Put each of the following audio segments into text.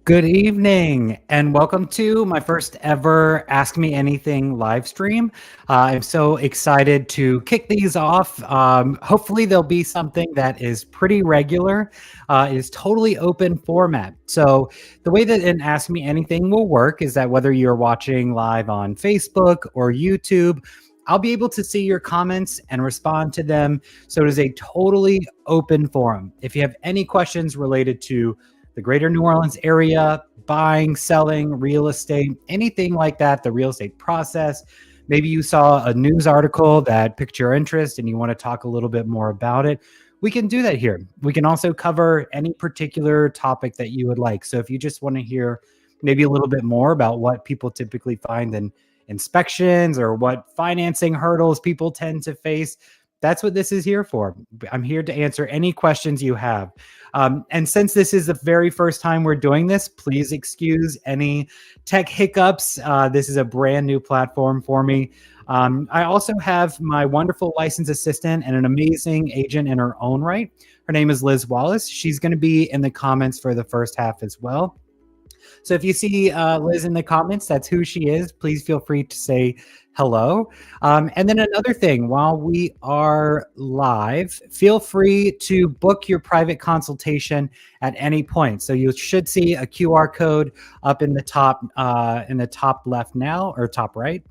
Good evening and welcome to my first ever Ask Me Anything live stream. I'm so excited to kick these off. Hopefully, there'll be something that is pretty regular. It is totally open format. So, the way that an Ask Me Anything will work is that whether you're watching live on Facebook or YouTube, I'll be able to see your comments and respond to them. So, it is a totally open forum. If you have any questions related to the greater New Orleans area, buying, selling, real estate, anything like that, the real estate process. Maybe you saw a news article that piqued your interest and you want to talk a little bit more about it. We can do that here. We can also cover any particular topic that you would like. So if you just want to hear maybe a little bit more about what people typically find in inspections or what financing hurdles people tend to face, that's what this is here for. I'm here to answer any questions you have. And since this is the very first time we're doing this, please excuse any tech hiccups. This is a brand new platform for me. I also have my wonderful licensed assistant and an amazing agent in her own right. Her name is Liz Wallace. She's going to be in the comments for the first half as well. So if you see Liz in the comments, that's who she is. Please feel free to say hello. And then another thing, while we are live, feel free to book your private consultation at any point. So you should see a QR code up in the top left now, or top right.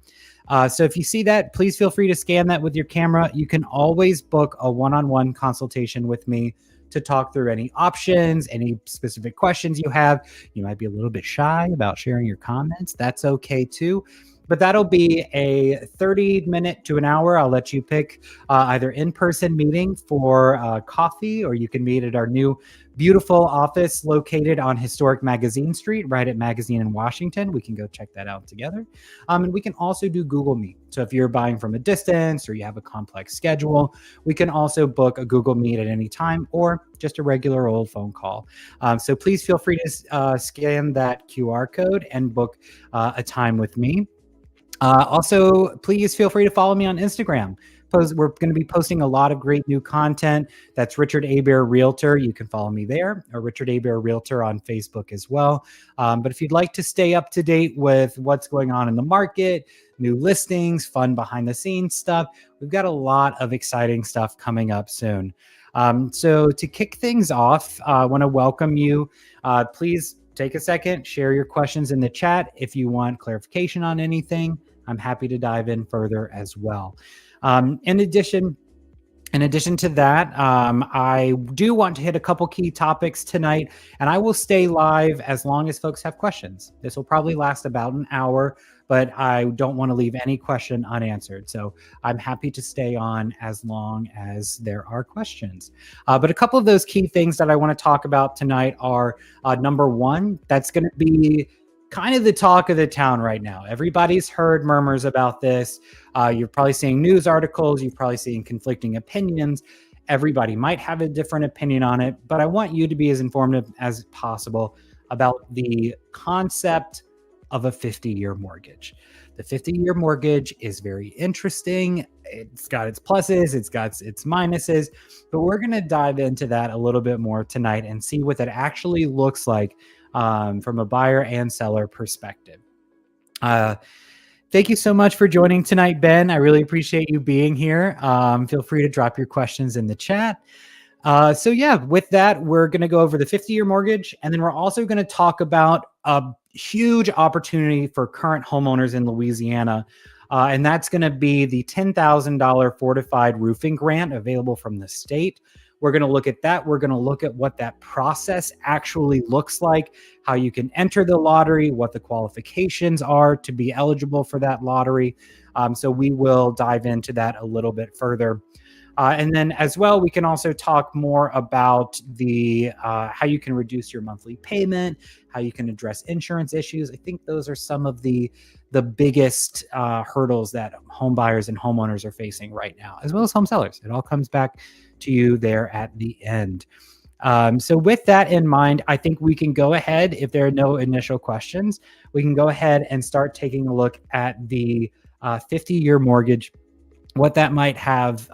So if you see that, please feel free to scan that with your camera. You can always book a one-on-one consultation with me to talk through any options, any specific questions you have. You might be a little bit shy about sharing your comments. That's okay too. But that'll be a 30-minute to an hour. I'll let you pick either in-person meeting for coffee, or you can meet at our new beautiful office located on historic Magazine Street, right at Magazine in Washington. We can go check that out together. And we can also do Google Meet. So if you're buying from a distance or you have a complex schedule, we can also book a Google Meet at any time, or just a regular old phone call. So please feel free to scan that QR code and book a time with me. Also, please feel free to follow me on Instagram. We're going to be posting a lot of great new content. That's Richard Hebert Realtor. You can follow me there, or Richard Hebert Realtor on Facebook as well. But if you'd like to stay up to date with what's going on in the market, new listings, fun behind the scenes stuff, we've got a lot of exciting stuff coming up soon. So to kick things off, I want to welcome you. Please take a second, share your questions in the chat. If you want clarification on anything, I'm happy to dive in further as well. In addition to that, I do want to hit a couple key topics tonight, and I will stay live as long as folks have questions. This will probably last about an hour, but I don't want to leave any question unanswered. So I'm happy to stay on as long as there are questions. But a couple of those key things that I want to talk about tonight are, number one, that's going to be kind of the talk of the town right now. Everybody's heard murmurs about this. You're probably seeing news articles. You're probably seeing conflicting opinions. Everybody might have a different opinion on it, but I want you to be as informative as possible about the concept of a 50-year mortgage. The 50-year mortgage is very interesting. It's got its pluses, it's got its minuses, but we're going to dive into that a little bit more tonight and see what that actually looks like from a buyer and seller perspective. Thank you so much for joining tonight, Ben. I really appreciate you being here. Feel free to drop your questions in the chat. So yeah, with that, we're going to go over the 50-year mortgage, and then we're also going to talk about a huge opportunity for current homeowners in Louisiana, and that's going to be the $10,000 fortified roofing grant available from the state. We're going to look at that. We're going to look at what that process actually looks like, how you can enter the lottery, what the qualifications are to be eligible for that lottery. So we will dive into that a little bit further. And then as well, we can also talk more about the how you can reduce your monthly payment, how you can address insurance issues. I think those are some of the biggest hurdles that home buyers and homeowners are facing right now, as well as home sellers. It all comes back to you there at the end. So with that in mind, I think we can go ahead, if there are no initial questions, we can go ahead and start taking a look at the 50-year mortgage, what that might have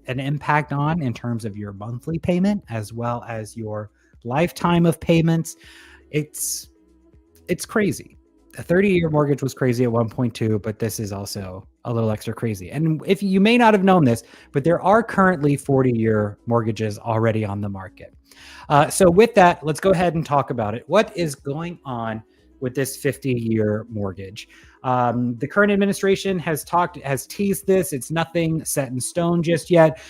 an impact on in terms of your monthly payment, as well as your lifetime of payments. It's it's crazy. A 30-year mortgage was crazy at 1.2, but this is also a little extra crazy. And if you may not have known this, but there are currently 40-year mortgages already on the market. So with that, let's go ahead and talk about it. What is going on with this 50-year mortgage? The current administration has teased this. It's nothing set in stone just yet.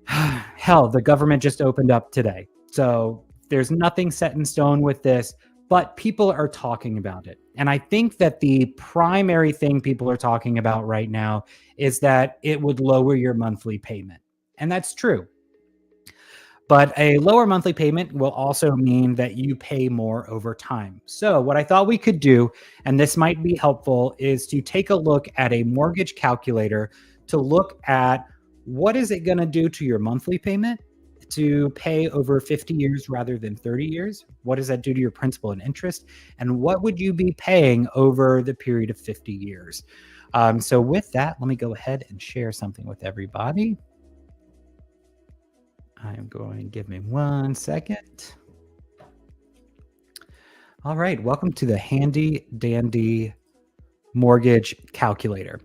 Hell, the government just opened up today. So there's nothing set in stone with this, but people are talking about it. And I think that the primary thing people are talking about right now is that it would lower your monthly payment. And that's true. But a lower monthly payment will also mean that you pay more over time. So what I thought we could do, and this might be helpful, is to take a look at a mortgage calculator to look at what is it going to do to your monthly payment to pay over 50 years rather than 30 years? What does that do to your principal and interest? And what would you be paying over the period of 50 years? So with that, let me go ahead and share something with everybody. I'm going to give me 1 second. All right, welcome to the handy dandy mortgage calculator.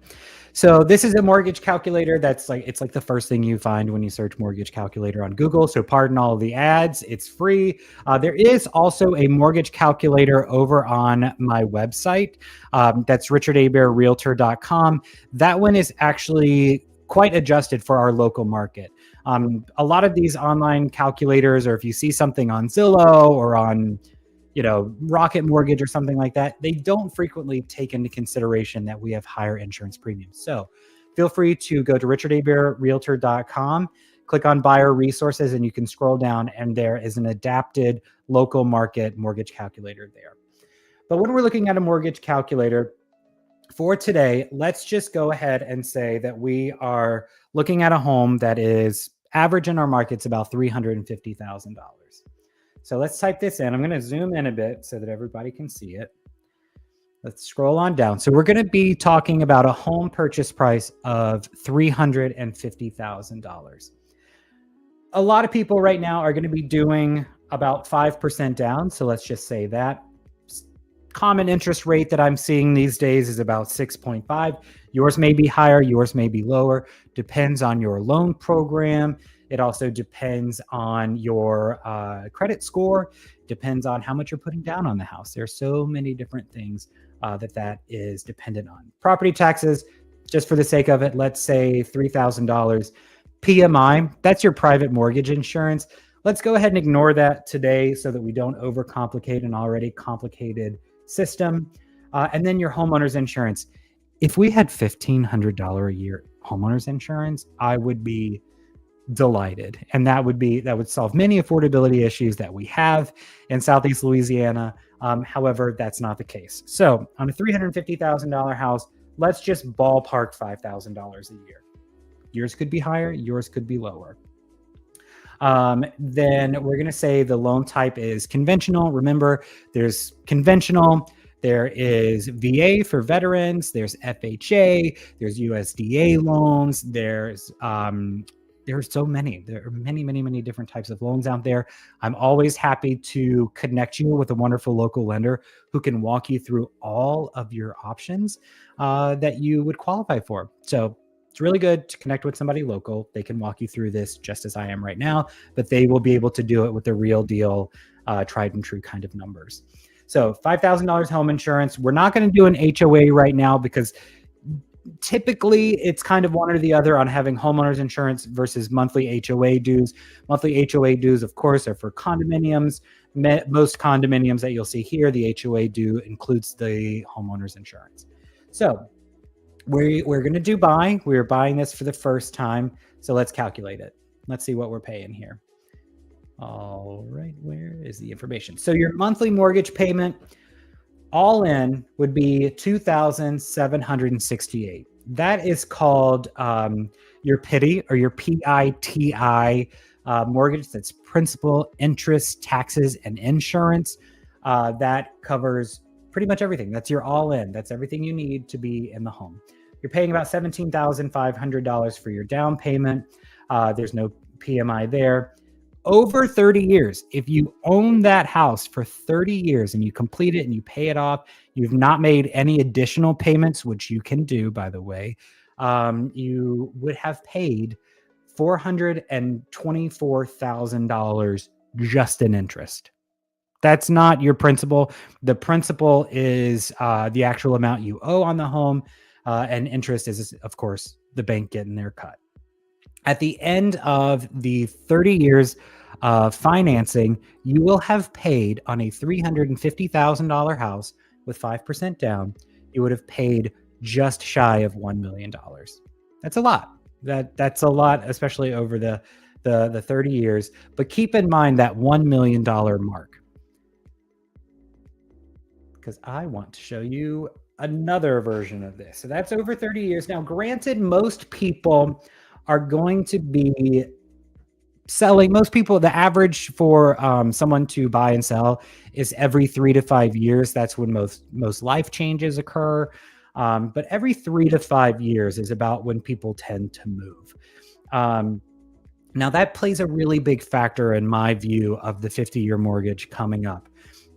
So this is a mortgage calculator that's it's like the first thing you find when you search mortgage calculator on Google. So pardon all of the ads, it's free. There is also a mortgage calculator over on my website. That's richard.hebert.realtor.com. That one is actually quite adjusted for our local market. A lot of these online calculators, or if you see something on Zillow or on Rocket Mortgage or something like that, they don't frequently take into consideration that we have higher insurance premiums. So feel free to go to richard.hebert.realtor.com, click on buyer resources, and you can scroll down and there is an adapted local market mortgage calculator there. But when we're looking at a mortgage calculator for today, let's just go ahead and say that we are looking at a home that is average in our market's about $350,000. So let's type this in. I'm going to zoom in a bit so that everybody can see it. Let's scroll on down. So we're going to be talking about a home purchase price of $350,000. A lot of people right now are going to be doing about 5% down. So let's just say that. Common interest rate that I'm seeing these days is about 6.5. Yours may be higher, yours may be lower. Depends on your loan program. It also depends on your credit score, depends on how much you're putting down on the house. There's so many different things that is dependent on. Property taxes, just for the sake of it, let's say $3,000. PMI, that's your private mortgage insurance. Let's go ahead and ignore that today so that we don't overcomplicate an already complicated system. And then your homeowner's insurance. If we had $1,500 a year homeowner's insurance, I would be delighted. And that would solve many affordability issues that we have in Southeast Louisiana. However, that's not the case. So on a $350,000 house, let's just ballpark $5,000 a year. Yours could be higher, yours could be lower. Then we're going to say the loan type is conventional. Remember, there's conventional, there is VA for veterans, there's FHA, there's USDA loans, there's so many. There are many, many, many different types of loans out there. I'm always happy to connect you with a wonderful local lender who can walk you through all of your options that you would qualify for. So it's really good to connect with somebody local. They can walk you through this just as I am right now, but they will be able to do it with the real deal, tried and true kind of numbers. So $5,000 home insurance. We're not going to do an HOA right now because typically it's kind of one or the other on having homeowners insurance versus monthly HOA dues. Monthly HOA dues, of course, are for condominiums. Most condominiums that you'll see here, the HOA due includes the homeowners insurance. So we're going to do buy. We're buying this for the first time. So let's calculate it. Let's see what we're paying here. All right, where is the information? So your monthly mortgage payment all in would be $2,768. That is called your PITI or your PITI mortgage. That's principal, interest, taxes, and insurance. That covers pretty much everything. That's your all in. That's everything you need to be in the home. You're paying about $17,500 for your down payment. There's no PMI there. over 30 years. If you own that house for 30 years and you complete it and you pay it off, you've not made any additional payments, which you can do, by the way, you would have paid $424,000 just in interest. That's not your principal. The principal is the actual amount you owe on the home, and interest is, of course, the bank getting their cut. At the end of the 30 years of financing, you will have paid on a $350,000 house with 5% down. You would have paid just shy of $1 million. That's a lot. That's a lot, especially over the 30 years. But keep in mind that $1 million mark, because I want to show you another version of this. So that's over 30 years. Now, granted, most people are going to be selling. Most people, the average for someone to buy and sell is every 3 to 5 years. That's when most life changes occur. But every 3 to 5 years is about when people tend to move. Now, that plays a really big factor in my view of the 50-year mortgage coming up.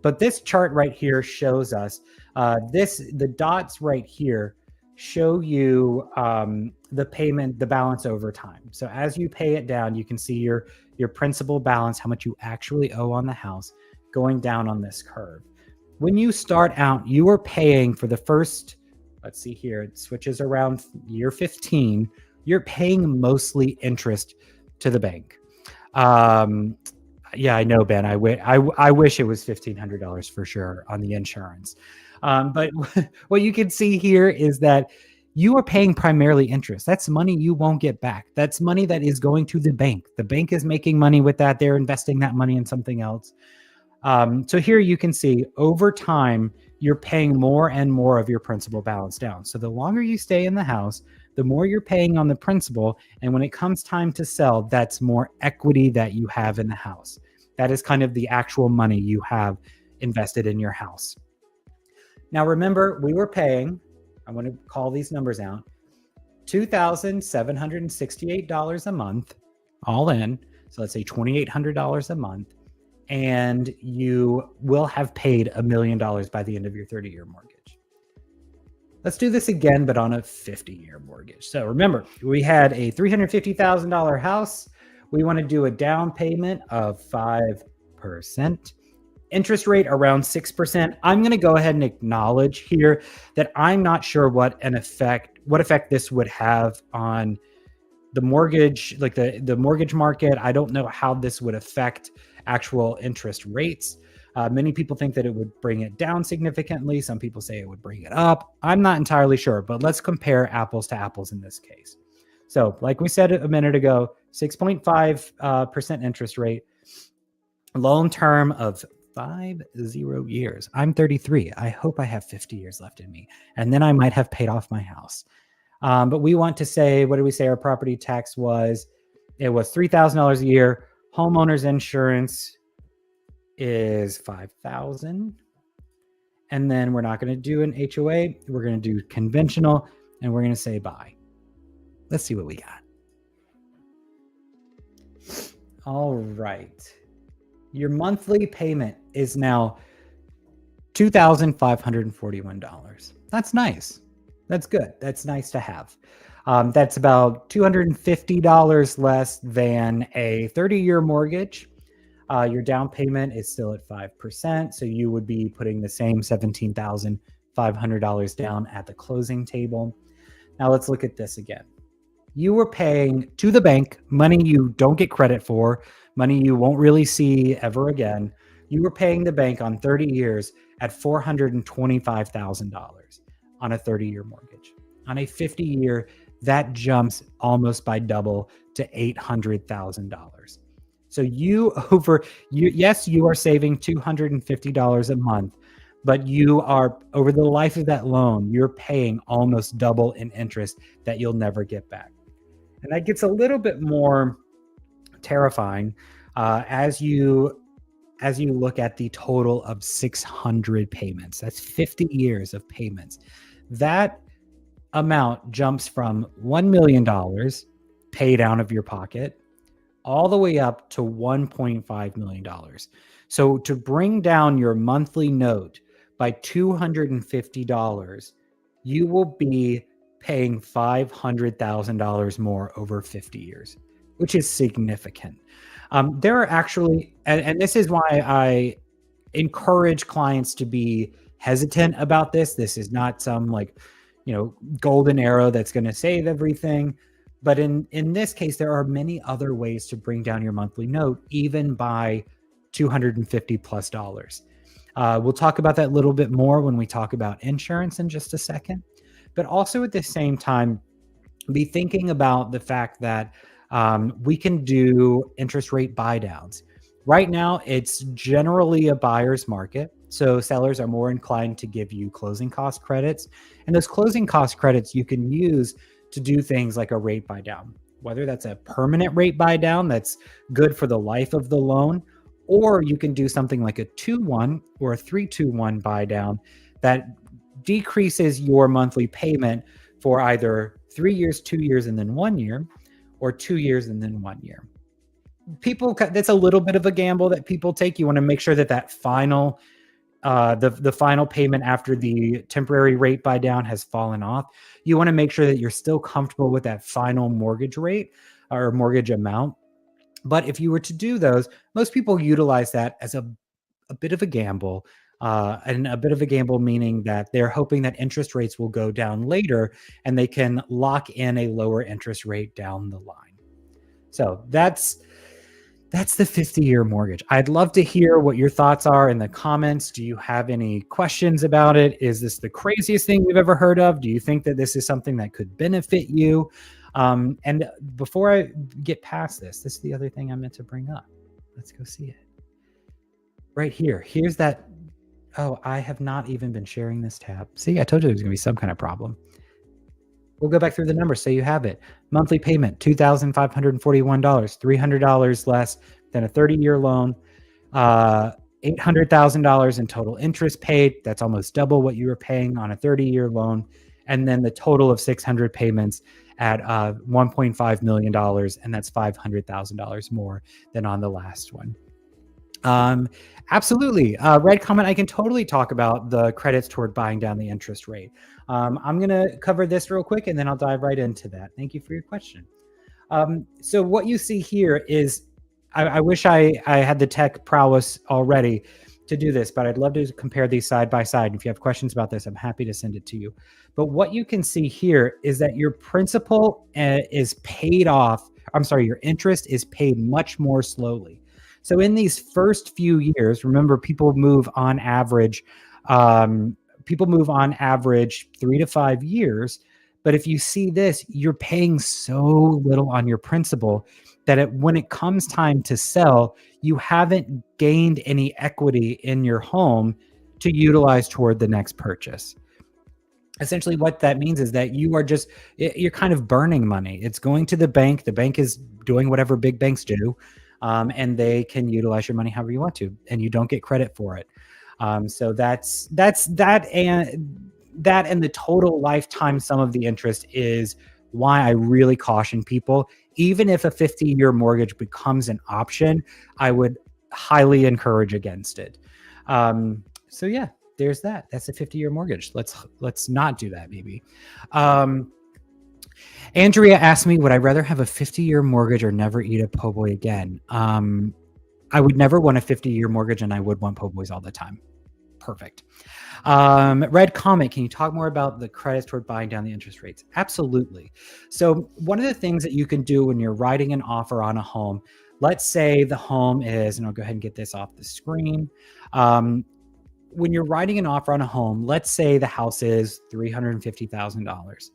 But this chart right here shows us the dots right here show you the payment, the balance over time. So as you pay it down, you can see your principal balance, how much you actually owe on the house, going down on this curve. When you start out, you are paying for the first, let's see here, it switches around year 15, you're paying mostly interest to the bank. Yeah, I know, Ben. I wish it was $1,500 for sure on the insurance. But what you can see here is that you are paying primarily interest. That's money you won't get back. That's money that is going to the bank. The bank is making money with that. They're investing that money in something else. So here you can see over time, you're paying more and more of your principal balance down. So the longer you stay in the house, the more you're paying on the principal. And when it comes time to sell, that's more equity that you have in the house. That is kind of the actual money you have invested in your house. Now, remember, we were paying, I want to call these numbers out, $2,768 a month, all in. So let's say $2,800 a month. And you will have paid $1 million by the end of your 30-year mortgage. Let's do this again, but on a 50-year mortgage. So remember, we had a $350,000 house. We want to do a down payment of 5%. Interest rate around 6%. I'm going to go ahead and acknowledge here that I'm not sure what effect this would have on the mortgage, like the mortgage market. I don't know how this would affect actual interest rates. Many people think that it would bring it down significantly. Some people say it would bring it up. I'm not entirely sure, but let's compare apples to apples in this case. So like we said a minute ago, 6.5% interest rate, loan term of 50 years. I'm 33. I hope I have 50 years left in me. And then I might have paid off my house. But we want to say, what did we say our property tax was? It was $3,000 a year. Homeowner's insurance is $5,000. And then we're not going to do an HOA. We're going to do conventional, and we're going to say buy. Let's see what we got. All right. Your monthly payment is now $2,541. That's nice. That's good. That's nice to have. That's about $250 less than a 30-year mortgage. Your down payment is still at 5%. So you would be putting the same $17,500 down at the closing table. Now let's look at this again. You were paying to the bank money you don't get credit for, money you won't really see ever again. You were paying the bank on 30 years at $425,000 on a 30-year mortgage. On a 50-year, that jumps almost by double to $800,000. So yes, you are saving $250 a month, but you are, over the life of that loan, you're paying almost double in interest that you'll never get back. And that gets a little bit more terrifying as you look at the total of 600 payments. That's 50 years of payments. That amount jumps from $1 million paid out of your pocket all the way up to $1.5 million. So to bring down your monthly note by $250, you will be paying $500,000 more over 50 years, which is significant. There are actually, and this is why I encourage clients to be hesitant about this. This is not some golden arrow that's going to save everything. But in this case, there are many other ways to bring down your monthly note, even by $250 plus. We'll talk about that a little bit more when we talk about insurance in just a second. But also at the same time, be thinking about the fact that we can do interest rate buy downs. Right now, it's generally a buyer's market. So sellers are more inclined to give you closing cost credits. And those closing cost credits you can use to do things like a rate buy down, whether that's a permanent rate buy down that's good for the life of the loan, or you can do something like a 2-1 or a 3-2-1 buy down that decreases your monthly payment for either 3 years, 2 years, and then 1 year, or 2 years and then 1 year. That's a little bit of a gamble that people take. You want to make sure that final the final payment after the temporary rate buy down has fallen off. You want to make sure that you're still comfortable with that final mortgage rate or mortgage amount. But if you were to do those, most people utilize that as a bit of a gamble, and a bit of a gamble meaning that they're hoping that interest rates will go down later and they can lock in a lower interest rate down the line. So that's the 50-year mortgage. I'd love to hear what your thoughts are in the comments. Do you have any questions about it? Is this the craziest thing you've ever heard of? Do you think that this is something that could benefit you? And before I get past this is the other thing I meant to bring up. Let's go see it. Right here. Here's that. Oh, I have not even been sharing this tab. See, I told you there's going to be some kind of problem. We'll go back through the numbers so you have it. Monthly payment, $2,541, $300 less than a 30-year loan, $800,000 in total interest paid. That's almost double what you were paying on a 30-year loan. And then the total of 600 payments at $1.5 million, and that's $500,000 more than on the last one. Absolutely. Red comment, I can totally talk about the credits toward buying down the interest rate. I'm going to cover this real quick and then I'll dive right into that. Thank you for your question. So what you see here is, I wish I had the tech prowess already to do this, but I'd love to compare these side by side. If you have questions about this, I'm happy to send it to you. But what you can see here is that your principal is paid off. I'm sorry, your interest is paid much more slowly. So in these first few years, remember, people move on average 3 to 5 years. But if you see this, you're paying so little on your principal that when it comes time to sell, you haven't gained any equity in your home to utilize toward the next purchase. Essentially, what that means is that you're kind of burning money. It's going to the bank. The bank is doing whatever big banks do. And they can utilize your money however you want to, and you don't get credit for it. So that's that, and the total lifetime sum of the interest is why I really caution people. Even if a 50-year mortgage becomes an option, I would highly encourage against it. So yeah, there's that. That's a 50-year mortgage. Let's not do that, maybe. Andrea asked me, would I rather have a 50-year mortgage or never eat a po' boy again? I would never want a 50-year mortgage, and I would want po' boys all the time. Perfect. Red comment, can you talk more about the credits toward buying down the interest rates? Absolutely. So one of the things that you can do when you're writing an offer on a home, let's say the home is, and I'll go ahead and get this off the screen. When you're writing an offer on a home, let's say the house is $350,000.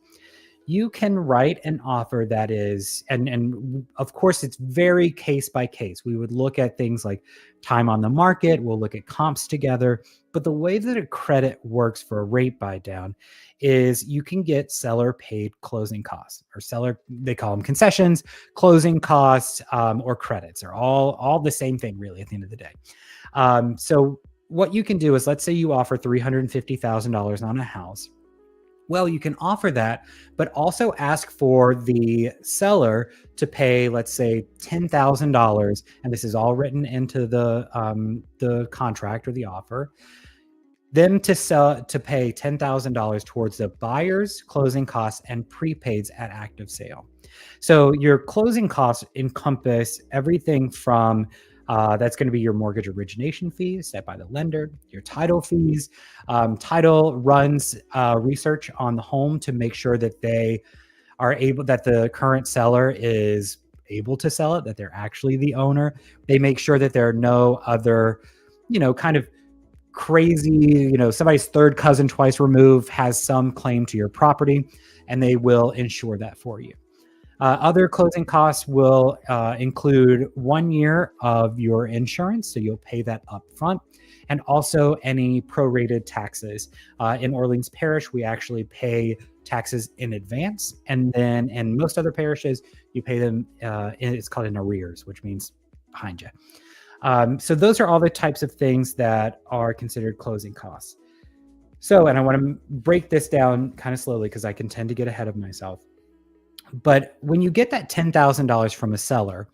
You can write an offer that is, and of course it's very case by case. We would look at things like time on the market. We'll look at comps together. But the way that a credit works for a rate buy down is you can get seller paid closing costs, or they call them concessions, closing costs, or credits are all the same thing really at the end of the day. So what you can do is, let's say you offer $350,000 on a house. Well, you can offer that, but also ask for the seller to pay, let's say, $10,000, and this is all written into the contract or the offer. Them to pay $10,000 towards the buyer's closing costs and prepaids at active sale. So your closing costs encompass everything from that's going to be your mortgage origination fees set by the lender, your title fees. Title runs research on the home to make sure that that the current seller is able to sell it, that they're actually the owner. They make sure that there are no other, kind of crazy, somebody's third cousin twice removed has some claim to your property, and they will insure that for you. Other closing costs will include 1 year of your insurance, so you'll pay that up front, and also any prorated taxes. In Orleans Parish, we actually pay taxes in advance, and then in most other parishes, you pay them, it's called in arrears, which means behind you. So those are all the types of things that are considered closing costs. So, and I want to break this down kind of slowly because I can tend to get ahead of myself. But when you get that $10,000 from a seller,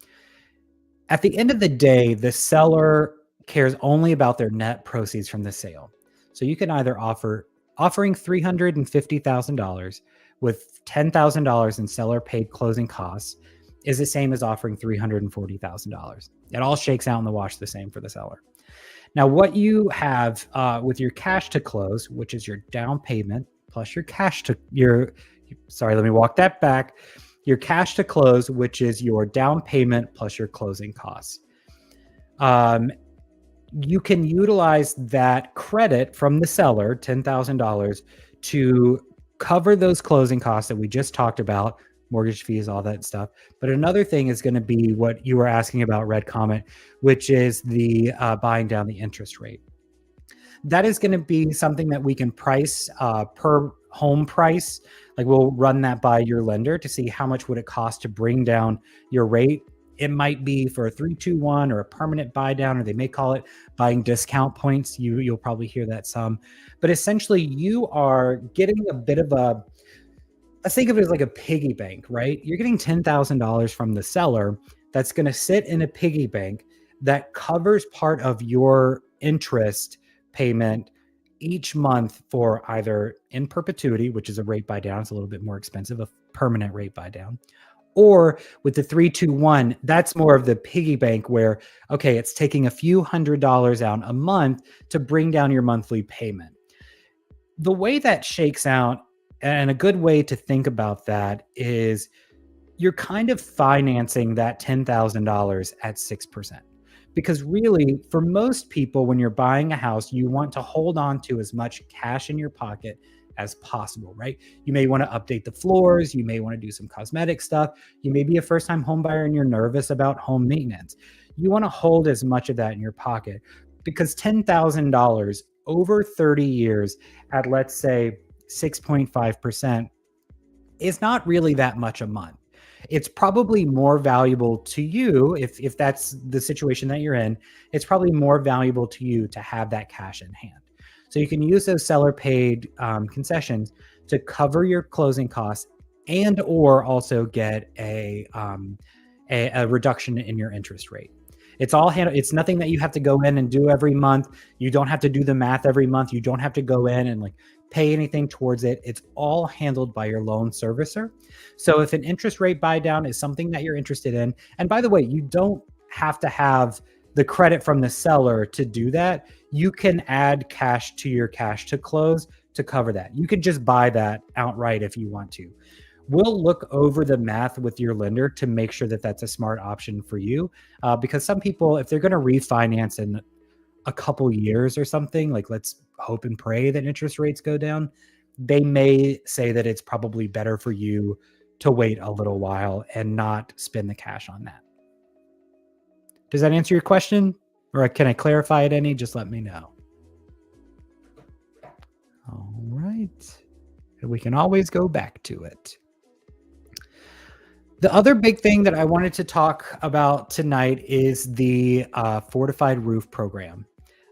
at the end of the day, the seller cares only about their net proceeds from the sale. So you can either offering $350,000 with $10,000 in seller paid closing costs is the same as offering $340,000. It all shakes out in the wash the same for the seller. Now, what you have with your cash to close, which is your down payment plus your let me walk that back. Your cash to close, which is your down payment plus your closing costs. You can utilize that credit from the seller, $10,000, to cover those closing costs that we just talked about, mortgage fees, all that stuff. But another thing is going to be what you were asking about, Red Comet, which is the buying down the interest rate. That is going to be something that we can price per home price. Like we'll run that by your lender to see how much would it cost to bring down your rate. It might be for a 3-2-1 or a permanent buy down, or they may call it buying discount points. You'll probably hear that some. But essentially, you are getting a bit of let's think of it as like a piggy bank, right? You're getting $10,000 from the seller that's going to sit in a piggy bank that covers part of your interest payment each month for either in perpetuity, which is a rate buy down. It's a little bit more expensive, a permanent rate buy down. Or with the 3-2-1, that's more of the piggy bank where, okay, it's taking a few $100s out a month to bring down your monthly payment. The way that shakes out, and a good way to think about that, is you're kind of financing that $10,000 at 6%. Because really, for most people, when you're buying a house, you want to hold on to as much cash in your pocket as possible, right? You may want to update the floors. You may want to do some cosmetic stuff. You may be a first-time home buyer and you're nervous about home maintenance. You want to hold as much of that in your pocket because $10,000 over 30 years at, let's say, 6.5% is not really that much a month. It's probably more valuable to you if that's the situation that you're in. It's probably more valuable to you to have that cash in hand. So you can use those seller paid concessions to cover your closing costs and or also get a reduction in your interest rate. It's all it's nothing that you have to go in and do every month. You don't have to do the math every month. You don't have to go in and pay anything towards it. It's all handled by your loan servicer. So if an interest rate buy down is something that you're interested in, and by the way, you don't have to have the credit from the seller to do that. You can add cash to your cash to close to cover that. You could just buy that outright if you want to. We'll look over the math with your lender to make sure that that's a smart option for you. Because some people, if they're going to refinance in a couple years or something, let's hope and pray that interest rates go down, they may say that it's probably better for you to wait a little while and not spend the cash on that. Does that answer your question? Or can I clarify it any? Just let me know. All right. We can always go back to it. The other big thing that I wanted to talk about tonight is the fortified roof program.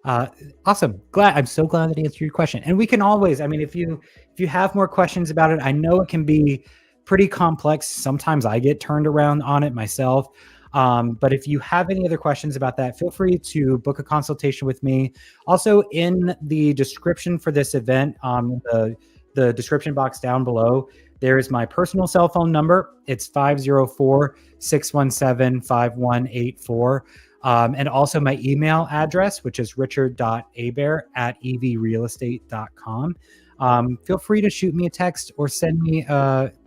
Uh, awesome. I'm so glad that I answered your question. And we can always, I mean, if you have more questions about it, I know it can be pretty complex. Sometimes I get turned around on it myself. But if you have any other questions about that, feel free to book a consultation with me. Also, in the description for this event, the description box down below, there is my personal cell phone number. It's 504-617-5184. And also my email address, which is richard.hebert at evrealestate.com. Feel free to shoot me a text or send me,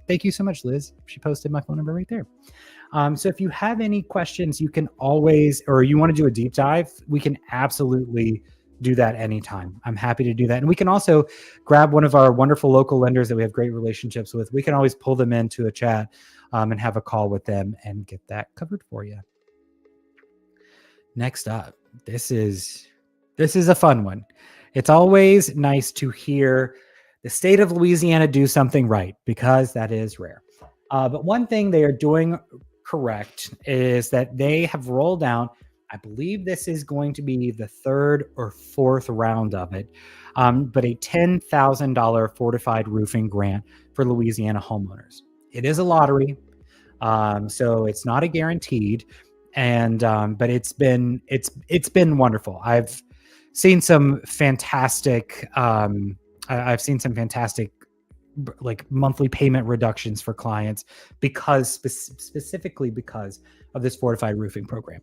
thank you so much, Liz. She posted my phone number right there. So if you have any questions, you can always, or you want to do a deep dive, we can absolutely do that anytime. I'm happy to do that. And we can also grab one of our wonderful local lenders that we have great relationships with. We can always pull them into a chat and have a call with them and get that covered for you. Next up, this is a fun one. It's always nice to hear the state of Louisiana do something right, because that is rare. But one thing they are doing correct is that they have rolled out, I believe this is going to be the third or fourth round of it, but a $10,000 fortified roofing grant for Louisiana homeowners. It is a lottery, so it's not a guaranteed. And but it's been wonderful. I've seen some fantastic like monthly payment reductions for clients because specifically because of this fortified roofing program.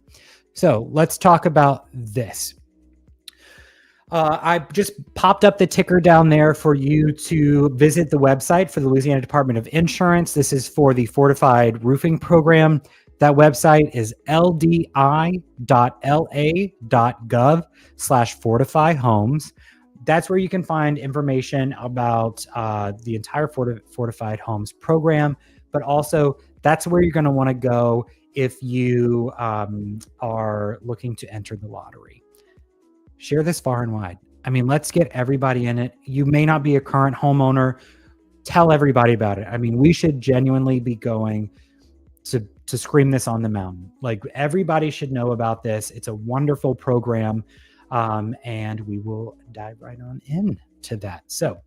So let's talk about this. I just popped up the ticker down there for you to visit the website for the Louisiana Department of Insurance. This is for the fortified roofing program. That website is ldi.la.gov/fortify-homes. That's where you can find information about the entire Fortified Homes program, but also that's where you're going to want to go if you are looking to enter the lottery. Share this far and wide. I mean, let's get everybody in it. You may not be a current homeowner. Tell everybody about it. I mean, we should genuinely be going to scream this on the mountain. Like, everybody should know about this. It's a wonderful program. And we will dive right on into that. So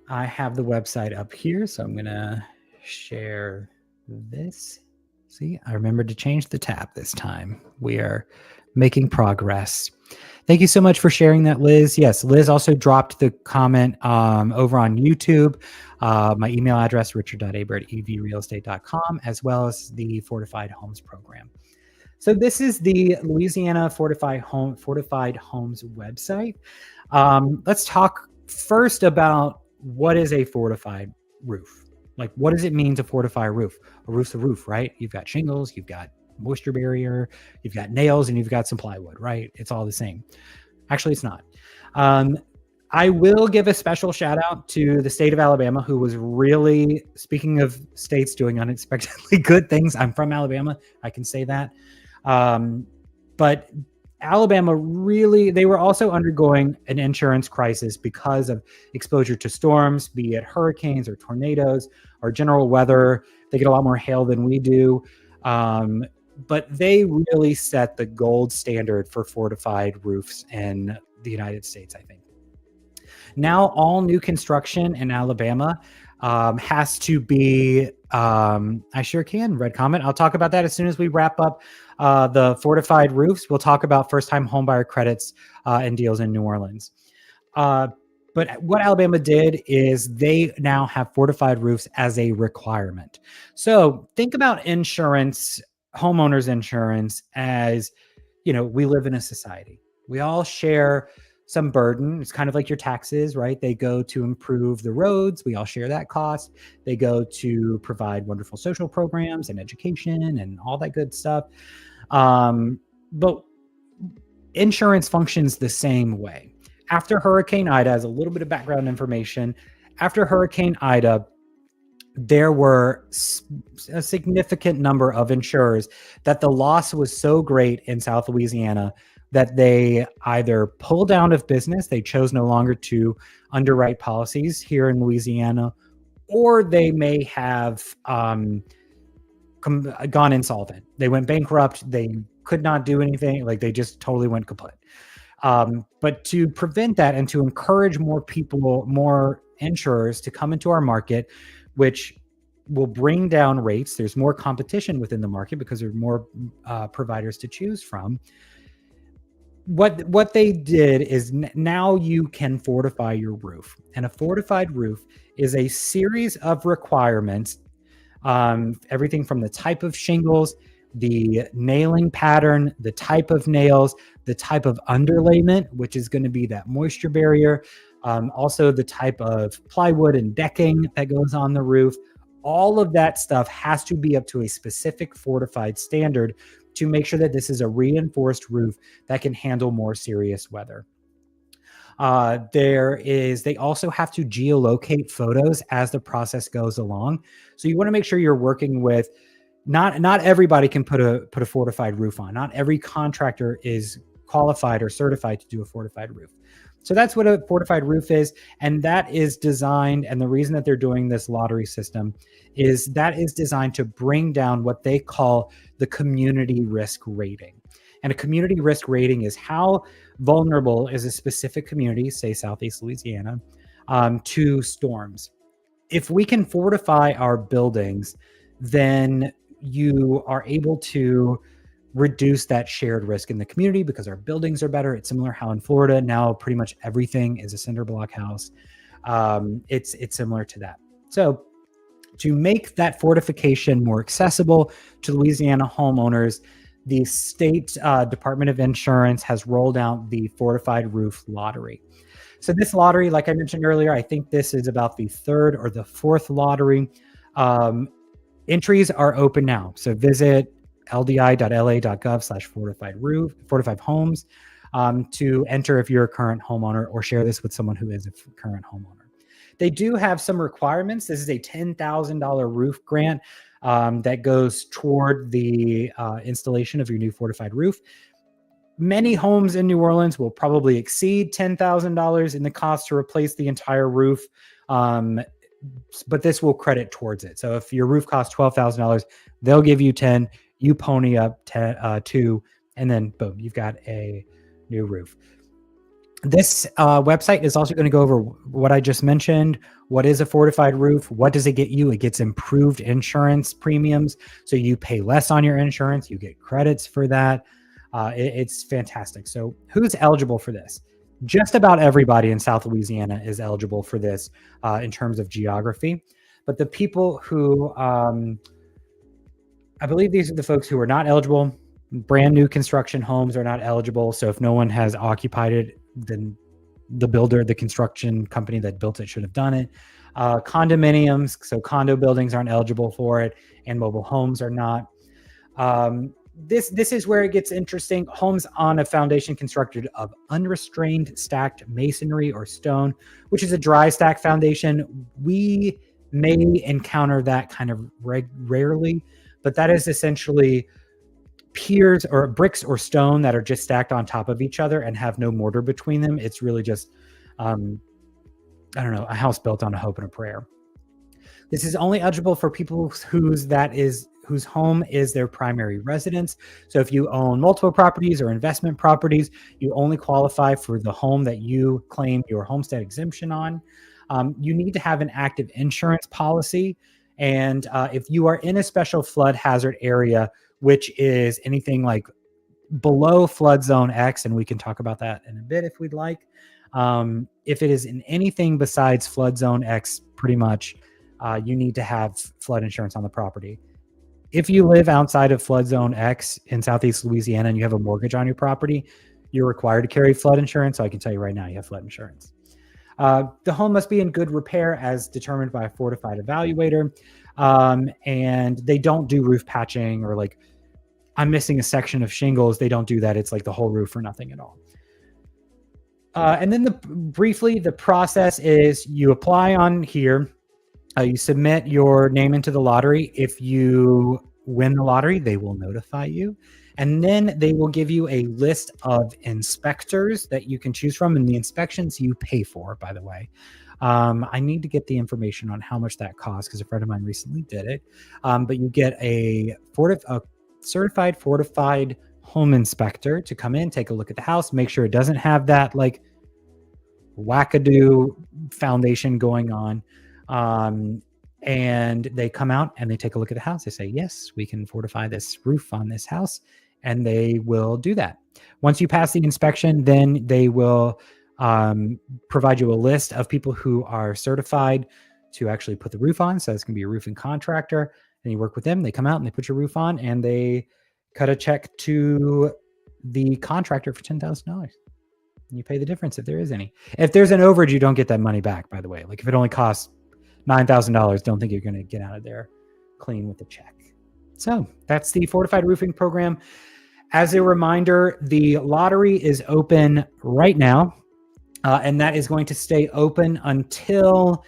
I have the website up here, so I'm going to share this. See, I remembered to change the tab this time. We are making progress. Thank you so much for sharing that, Liz. Yes, Liz also dropped the comment over on YouTube. My email address, richard.hebert@evrealestate.com, as well as the Fortified Homes program. So this is the Louisiana Fortified Homes website. Let's talk first about what is a fortified roof. Like, what does it mean to fortify a roof? A roof's a roof, right? You've got shingles, you've got moisture barrier, you've got nails, and you've got some plywood, right? It's all the same. Actually, it's not. I will give a special shout out to the state of Alabama, who was really, speaking of states doing unexpectedly good things, I'm from Alabama, I can say that. But Alabama really, they were also undergoing an insurance crisis because of exposure to storms, be it hurricanes or tornadoes or general weather. They get a lot more hail than we do. But they really set the gold standard for fortified roofs in the United States, I think. Now, all new construction in Alabama has to be, I sure can, red comment. I'll talk about that as soon as we wrap up the fortified roofs. We'll talk about first-time homebuyer credits and deals in New Orleans. But what Alabama did is they now have fortified roofs as a requirement. So think about insurance, homeowners insurance, as, you know, we live in a society. We all share some burden. It's kind of like your taxes, right? They go to improve the roads. We all share that cost. They go to provide wonderful social programs and education and all that good stuff. But insurance functions the same way. After Hurricane Ida, as a little bit of background information, after Hurricane Ida, there were a significant number of insurers that the loss was so great in South Louisiana that they either pulled out of business, they chose no longer to underwrite policies here in Louisiana, or they may have gone insolvent. They went bankrupt. They could not do anything. Like they just totally went kaput. But to prevent that and to encourage more people, more insurers to come into our market, which will bring down rates. There's more competition within the market because there's more providers to choose from. What they did is now you can fortify your roof. And a fortified roof is a series of requirements, everything from the type of shingles, the nailing pattern, the type of nails, the type of underlayment, which is going to be that moisture barrier, also the type of plywood and decking that goes on the roof. All of that stuff has to be up to a specific fortified standard to make sure that this is a reinforced roof that can handle more serious weather. They also have to geolocate photos as the process goes along. So you want to make sure you're working with, not everybody can put a fortified roof on. Not every contractor is qualified or certified to do a fortified roof. So that's what a fortified roof is. And that is designed, and the reason that they're doing this lottery system is that is designed to bring down what they call the community risk rating. And a community risk rating is how vulnerable is a specific community, say Southeast Louisiana, to storms. If we can fortify our buildings, then you are able to reduce that shared risk in the community because our buildings are better. It's similar how in Florida now pretty much everything is a cinder block house. It's similar to that. So to make that fortification more accessible to Louisiana homeowners, the state Department of Insurance has rolled out the Fortified Roof Lottery. So this lottery, like I mentioned earlier, I think this is about the third or the fourth lottery. Entries are open now. So visit ldi.la.gov/fortified homes to enter if you're a current homeowner, or share this with someone who is a current homeowner. They do have some requirements. This is a $10,000 roof grant that goes toward the installation of your new fortified roof. Many homes in New Orleans will probably exceed $10,000 in the cost to replace the entire roof. But this will credit towards it. So if your roof costs $12,000, they'll give you 10, you pony up 2, and then boom, you've got a new roof. This website is also going to go over what I just mentioned. What is a fortified roof? What does it get you? It gets improved insurance premiums. So you pay less on your insurance. You get credits for that. It's fantastic. So who's eligible for this? Just about everybody in South Louisiana is eligible for this in terms of geography. But the people who, I believe these are the folks who are not eligible. Brand new construction homes are not eligible. So if no one has occupied it, then the builder, the construction company that built it should have done it. Condominiums, so condo buildings aren't eligible for it, and mobile homes are not. This is where it gets interesting. Homes on a foundation constructed of unrestrained stacked masonry or stone, which is a dry stack foundation. We may encounter that kind of rarely, but that is essentially piers or bricks or stone that are just stacked on top of each other and have no mortar between them. It's really just, I don't know, a house built on a hope and a prayer. This is only eligible for people whose home is their primary residence. So if you own multiple properties or investment properties, you only qualify for the home that you claim your homestead exemption on. You need to have an active insurance policy. And if you are in a special flood hazard area, which is anything like below flood zone X, and we can talk about that in a bit if we'd like. If it is in anything besides flood zone X, pretty much, you need to have flood insurance on the property. If you live outside of flood zone X in Southeast Louisiana and you have a mortgage on your property, you're required to carry flood insurance. So I can tell you right now, you have flood insurance. The home must be in good repair as determined by a fortified evaluator. And they don't do roof patching or like, I'm missing a section of shingles. They don't do that. It's like the whole roof or nothing at all. And then briefly, the process is you apply on here. You submit your name into the lottery. If you win the lottery, they will notify you. And then they will give you a list of inspectors that you can choose from. And the inspections you pay for, by the way. I need to get the information on how much that costs because a friend of mine recently did it. But you get a certified fortified home inspector to come in, take a look at the house, make sure it doesn't have that like wackadoo foundation going on. And they come out and they take a look at the house. They say, yes, we can fortify this roof on this house. And they will do that. Once you pass the inspection, then they will provide you a list of people who are certified to actually put the roof on. So it's going to be a roofing contractor. And you work with them. They come out and they put your roof on and they cut a check to the contractor for $10,000. You pay the difference if there is any. If there's an overage, you don't get that money back, by the way. Like if it only costs $9,000, don't think you're going to get out of there clean with a check. So that's the Fortified Roofing Program. As a reminder, the lottery is open right now, and that is going to stay open until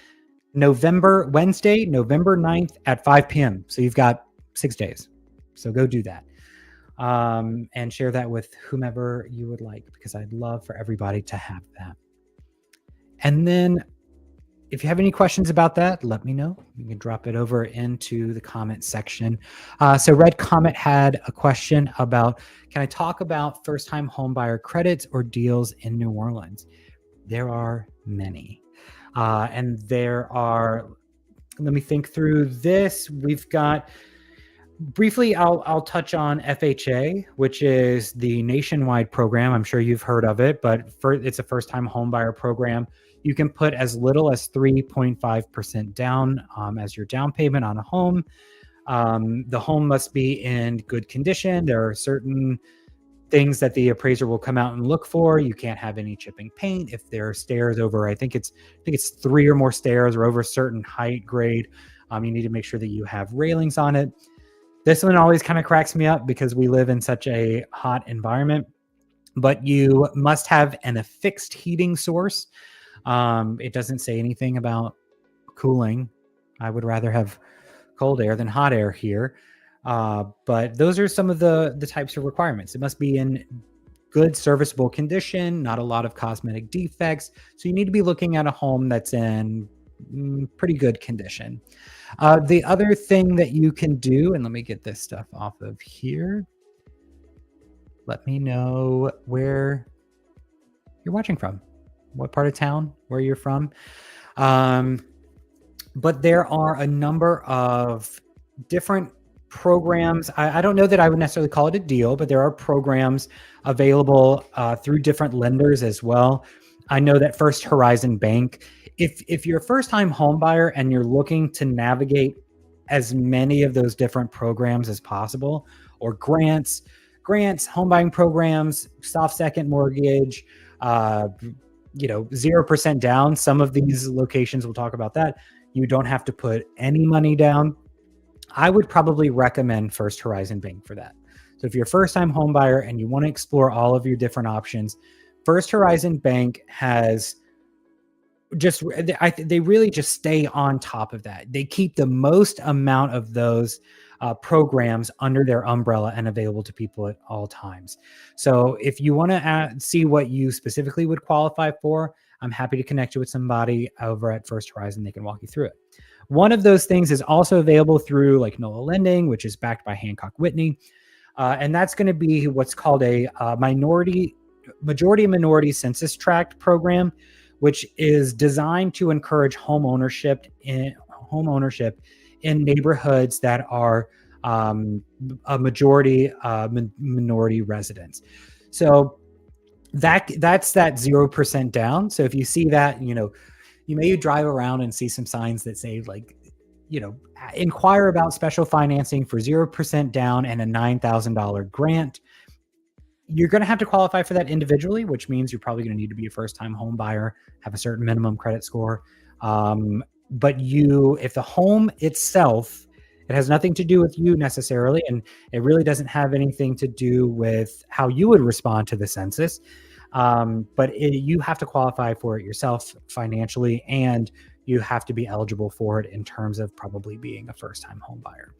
Wednesday, November 9th at 5 p.m. So you've got 6 days. So go do that. And share that with whomever you would like, because I'd love for everybody to have that. And then if you have any questions about that, let me know. You can drop it over into the comment section. So Red Comet had a question about, can I talk about first-time homebuyer credits or deals in New Orleans? There are many. And there are, let me think through this. We've got, briefly, I'll touch on FHA, which is the nationwide program. I'm sure you've heard of it, but it's a first-time homebuyer program. You can put as little as 3.5% down as your down payment on a home. The home must be in good condition. There are certain things that the appraiser will come out and look for. You can't have any chipping paint. If there are stairs over, I think it's 3 or more stairs or over a certain height grade, you need to make sure that you have railings on it. This one always kind of cracks me up because we live in such a hot environment, but you must have a fixed heating source. It doesn't say anything about cooling. I would rather have cold air than hot air here. But those are some of the types of requirements. It must be in good serviceable condition, not a lot of cosmetic defects. So you need to be looking at a home that's in pretty good condition. The other thing that you can do, and let me get this stuff off of here. Let me know where you're watching from, what part of town, where you're from. But there are a number of different programs. I don't know that I would necessarily call it a deal, but there are programs available through different lenders as well. I know that First Horizon Bank, if you're a first-time home buyer and you're looking to navigate as many of those different programs as possible, or grants, home buying programs, soft second mortgage, 0% down. Some of these locations, we'll talk about that. You don't have to put any money down. I would probably recommend First Horizon Bank for that. So if you're a first-time home buyer and you want to explore all of your different options, First Horizon Bank has they really just stay on top of that. They keep the most amount of those programs under their umbrella and available to people at all times. So if you want to see what you specifically would qualify for, I'm happy to connect you with somebody over at First Horizon. They can walk you through it. One of those things is also available through like NOLA Lending, which is backed by Hancock Whitney. And that's going to be what's called a majority minority census tract program, which is designed to encourage home ownership in neighborhoods that are a majority minority residents. So that's that 0% down. So if you see that, you may drive around and see some signs that say like, inquire about special financing for 0% down and a $9,000 grant. You're going to have to qualify for that individually, which means you're probably going to need to be a first-time home buyer, have a certain minimum credit score. But if the home itself, it has nothing to do with you necessarily, and it really doesn't have anything to do with how you would respond to the census. But you have to qualify for it yourself financially, and you have to be eligible for it in terms of probably being a first-time home buyer.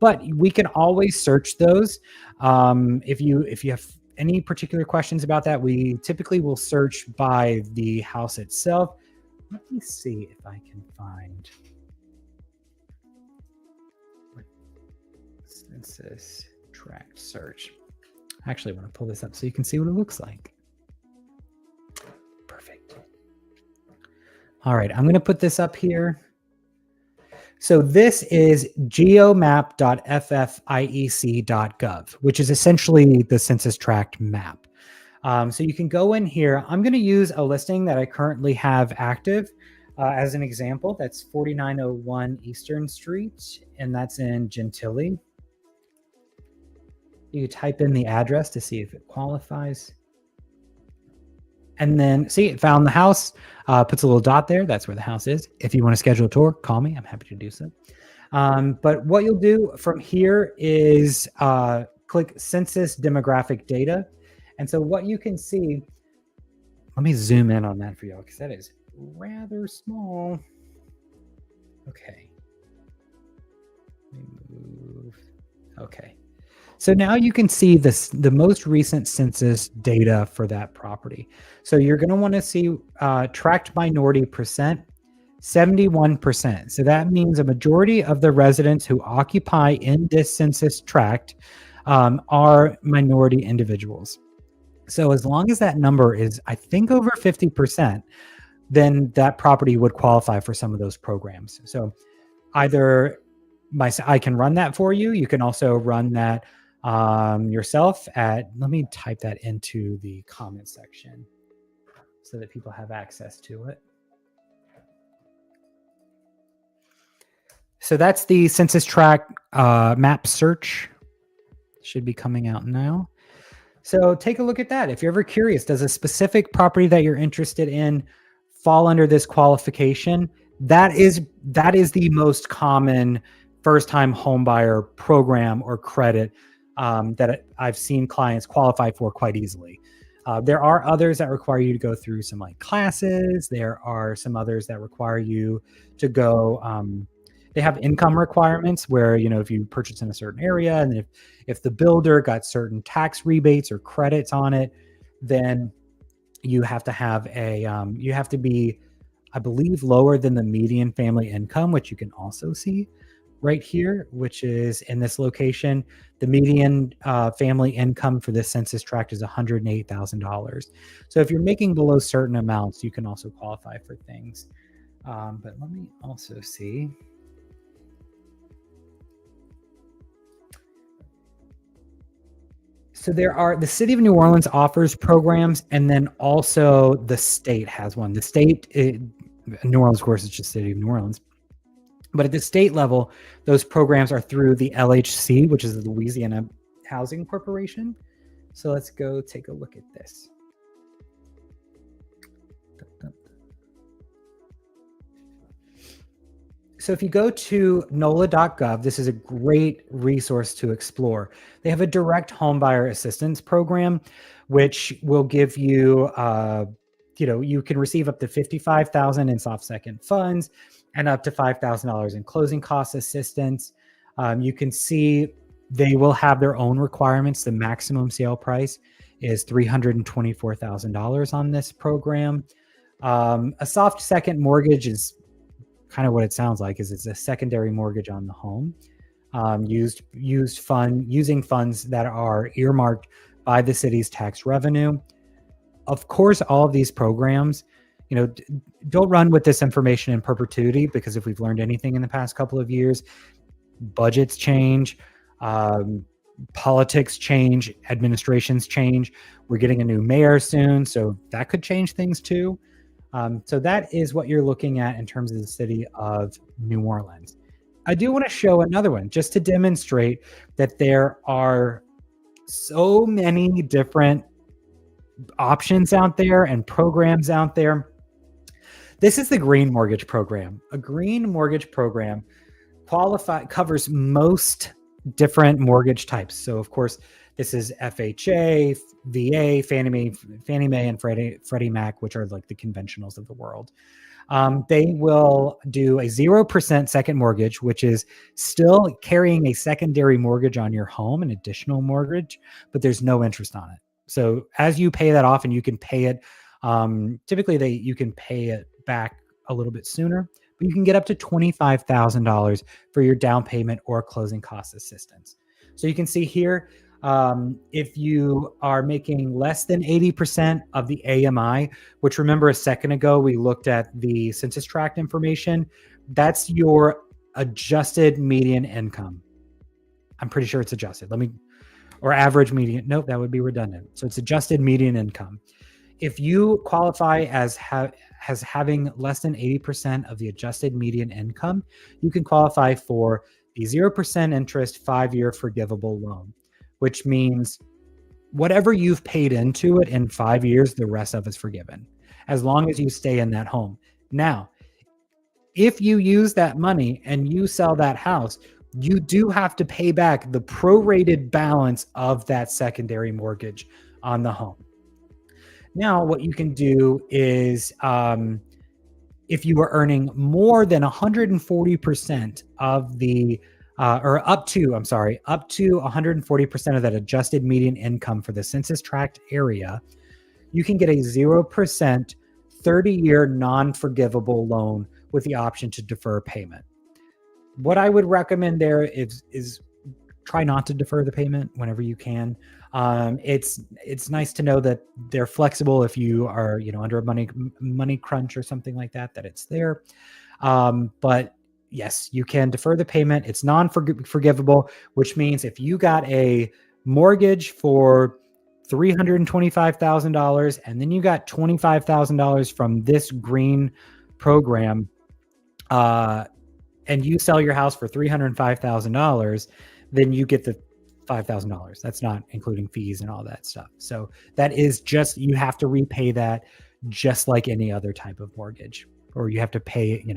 But we can always search those. If you have any particular questions about that, we typically will search by the house itself. Let me see if I can find census tract search. Actually, I want to pull this up so you can see what it looks like. Perfect. All right, I'm going to put this up here. So this is geomap.ffiec.gov, which is essentially the census tract map. So you can go in here. I'm going to use a listing that I currently have active as an example. That's 4901 Eastern Street, and that's in Gentilly. You type in the address to see if it qualifies. And then see, it found the house, puts a little dot there. That's where the house is. If you want to schedule a tour, call me. I'm happy to do so. But what you'll do from here is click census demographic data. And so what you can see, let me zoom in on that for y'all because that is rather small. Okay. Let me move. Okay. So now you can see the most recent census data for that property. So you're going to want to see tract minority percent, 71%. So that means a majority of the residents who occupy in this census tract are minority individuals. So as long as that number is, I think, over 50%, then that property would qualify for some of those programs. So either I can run that for you. You can also run that yourself at, let me type that into the comment section so that people have access to it. So that's the census tract map search. Should be coming out now. So take a look at that. If you're ever curious, does a specific property that you're interested in fall under this qualification? That is the most common first-time homebuyer program or credit that I've seen clients qualify for quite easily. There are others that require you to go through some like classes. There are some others that require you to go. They have income requirements where, you know, if you purchase in a certain area and if the builder got certain tax rebates or credits on it, then you have to have you have to be, I believe, lower than the median family income, which you can also see right here, which is in this location. The median family income for this census tract is $108,000. So if you're making below certain amounts, you can also qualify for things. But let me also see. So the city of New Orleans offers programs, and then also the state has one. The state, New Orleans, of course, it's just city of New Orleans. But at the state level, those programs are through the LHC, which is the Louisiana Housing Corporation. So let's go take a look at this. So if you go to NOLA.gov, this is a great resource to explore. They have a direct homebuyer assistance program, which will give you, you can receive up to $55,000 in soft second funds and up to $5,000 in closing cost assistance. You can see they will have their own requirements. The maximum sale price is $324,000 on this program. A soft second mortgage is kind of what it sounds like, is it's a secondary mortgage on the home, using funds that are earmarked by the city's tax revenue. Of course, all of these programs, don't run with this information in perpetuity, because if we've learned anything in the past couple of years, budgets change, politics change, administrations change. We're getting a new mayor soon, so that could change things too. So that is what you're looking at in terms of the city of New Orleans. I do want to show another one just to demonstrate that there are so many different options out there and programs out there. This is the Green Mortgage Program. A Green Mortgage Program covers most different mortgage types. So of course, this is FHA, VA, Fannie Mae, and Freddie Mac, which are like the conventionals of the world. They will do a 0% second mortgage, which is still carrying a secondary mortgage on your home, an additional mortgage, but there's no interest on it. So as you pay that off, and you can pay it, typically you can pay it back a little bit sooner, but you can get up to $25,000 for your down payment or closing cost assistance. So you can see here, If you are making less than 80% of the AMI, which remember a second ago we looked at the census tract information, that's your adjusted median income. I'm pretty sure it's adjusted. Or average median. Nope, that would be redundant. So it's adjusted median income. If you qualify as having less than 80% of the adjusted median income, you can qualify for the 0% interest 5-year forgivable loan, which means whatever you've paid into it in 5 years, the rest of it's forgiven, as long as you stay in that home. Now, if you use that money and you sell that house, you do have to pay back the prorated balance of that secondary mortgage on the home. Now, what you can do is, if you are earning more than 140% of the, or up to 140% of that adjusted median income for the census tract area, you can get a 0% 30-year non-forgivable loan with the option to defer payment. What I would recommend there is try not to defer the payment whenever you can. It's nice to know that they're flexible if you are, under a money crunch or something like that it's there. But yes, you can defer the payment. It's non-forgivable, which means if you got a mortgage for $325,000 and then you got $25,000 from this green program, and you sell your house for $305,000, then you get the $5,000. That's not including fees and all that stuff. So that is just, you have to repay that just like any other type of mortgage, or you have to pay, you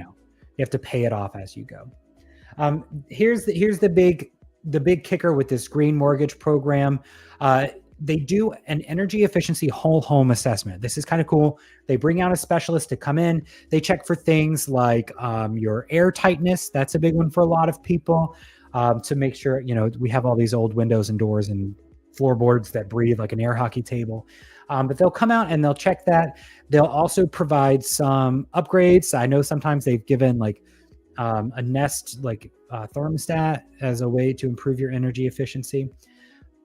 have to pay it off as you go. Here's the big kicker with this green mortgage program. They do an energy efficiency whole home assessment. This is kind of cool. They bring out a specialist to come in. They check for things like your air tightness. That's a big one for a lot of people, to make sure, we have all these old windows and doors and floorboards that breathe like an air hockey table. But they'll come out and they'll check that. They'll also provide some upgrades. I know sometimes they've given like a Nest thermostat as a way to improve your energy efficiency.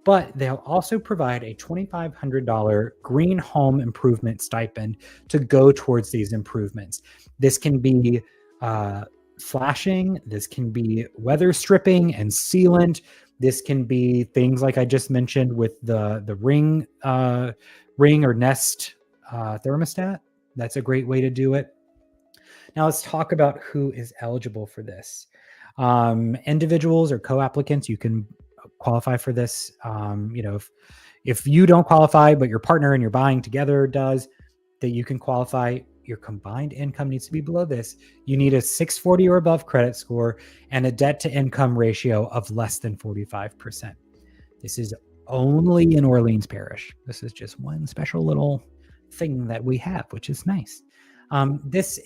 But they'll also provide a $2,500 green home improvement stipend to go towards these improvements. This can be flashing. This can be weather stripping and sealant. This can be things like I just mentioned with the Ring or Nest thermostat. That's a great way to do it. Now let's talk about who is eligible for this. Individuals or co-applicants, you can qualify for this. If you don't qualify, but your partner and you're buying together does, that you can qualify. Your combined income needs to be below this. You need a 640 or above credit score and a debt to income ratio of less than 45%. This is only in Orleans Parish. This is just one special little thing that we have, which is nice. This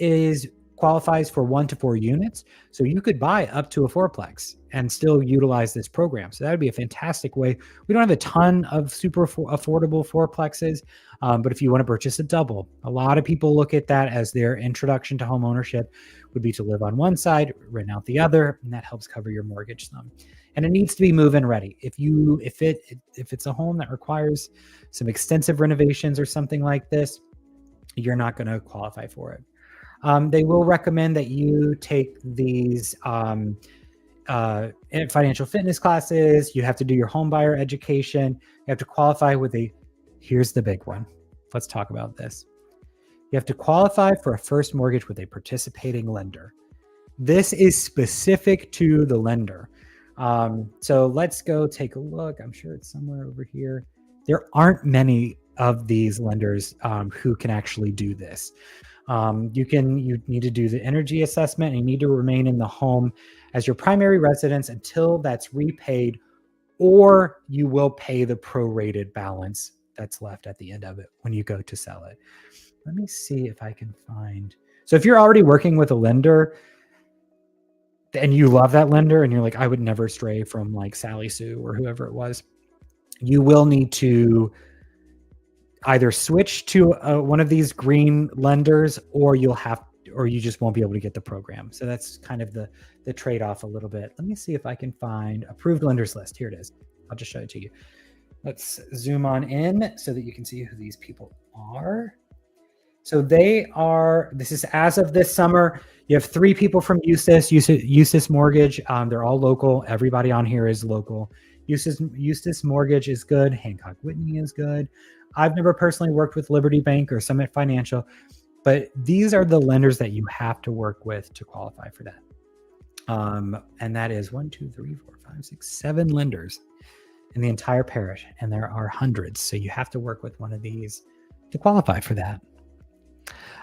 qualifies for 1 to 4 units. So you could buy up to a fourplex and still utilize this program. So that would be a fantastic way. We don't have a ton of super affordable fourplexes, but if you want to purchase a double, a lot of people look at that as their introduction to home ownership would be to live on one side, rent out the other, and that helps cover your mortgage some. And it needs to be move-in ready. If it's a home that requires some extensive renovations or something like this, you're not going to qualify for it. They will recommend that you take these financial fitness classes. You have to do your home buyer education. You have to qualify here's the big one. Let's talk about this. You have to qualify for a first mortgage with a participating lender. This is specific to the lender. So let's go take a look. I'm sure it's somewhere over here. There aren't many of these lenders who can actually do this. You need to do the energy assessment and you need to remain in the home as your primary residence until that's repaid, or you will pay the prorated balance that's left at the end of it when you go to sell it. Let me see if I can find. So if you're already working with a lender and you love that lender and you're like, I would never stray from like Sally Sue or whoever it was, you will need to either switch to one of these green lenders, or you just won't be able to get the program. So that's kind of the trade-off a little bit. Let me see if I can find approved lenders list. Here it is. I'll just show it to you. Let's zoom on in so that you can see who these people are. So they are, this is as of this summer, you have 3 people from Eustis Mortgage. They're all local. Everybody on here is local. Eustis Mortgage is good. Hancock Whitney is good. I've never personally worked with Liberty Bank or Summit Financial, but these are the lenders that you have to work with to qualify for that. And that is 1, 2, 3, 4, 5, 6, 7 lenders in the entire parish, and there are hundreds. So you have to work with one of these to qualify for that.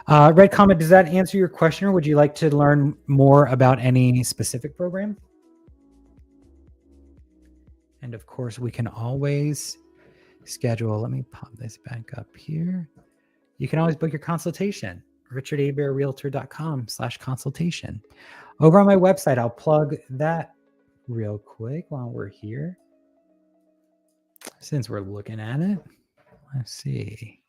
Red Comet, does that answer your question, or would you like to learn more about any specific program? And of course, we can always schedule. Let me pop this back up here. You can always book your consultation. richard.hebert.realtor.com/consultation. Over on my website, I'll plug that real quick while we're here. Since we're looking at it, let's see.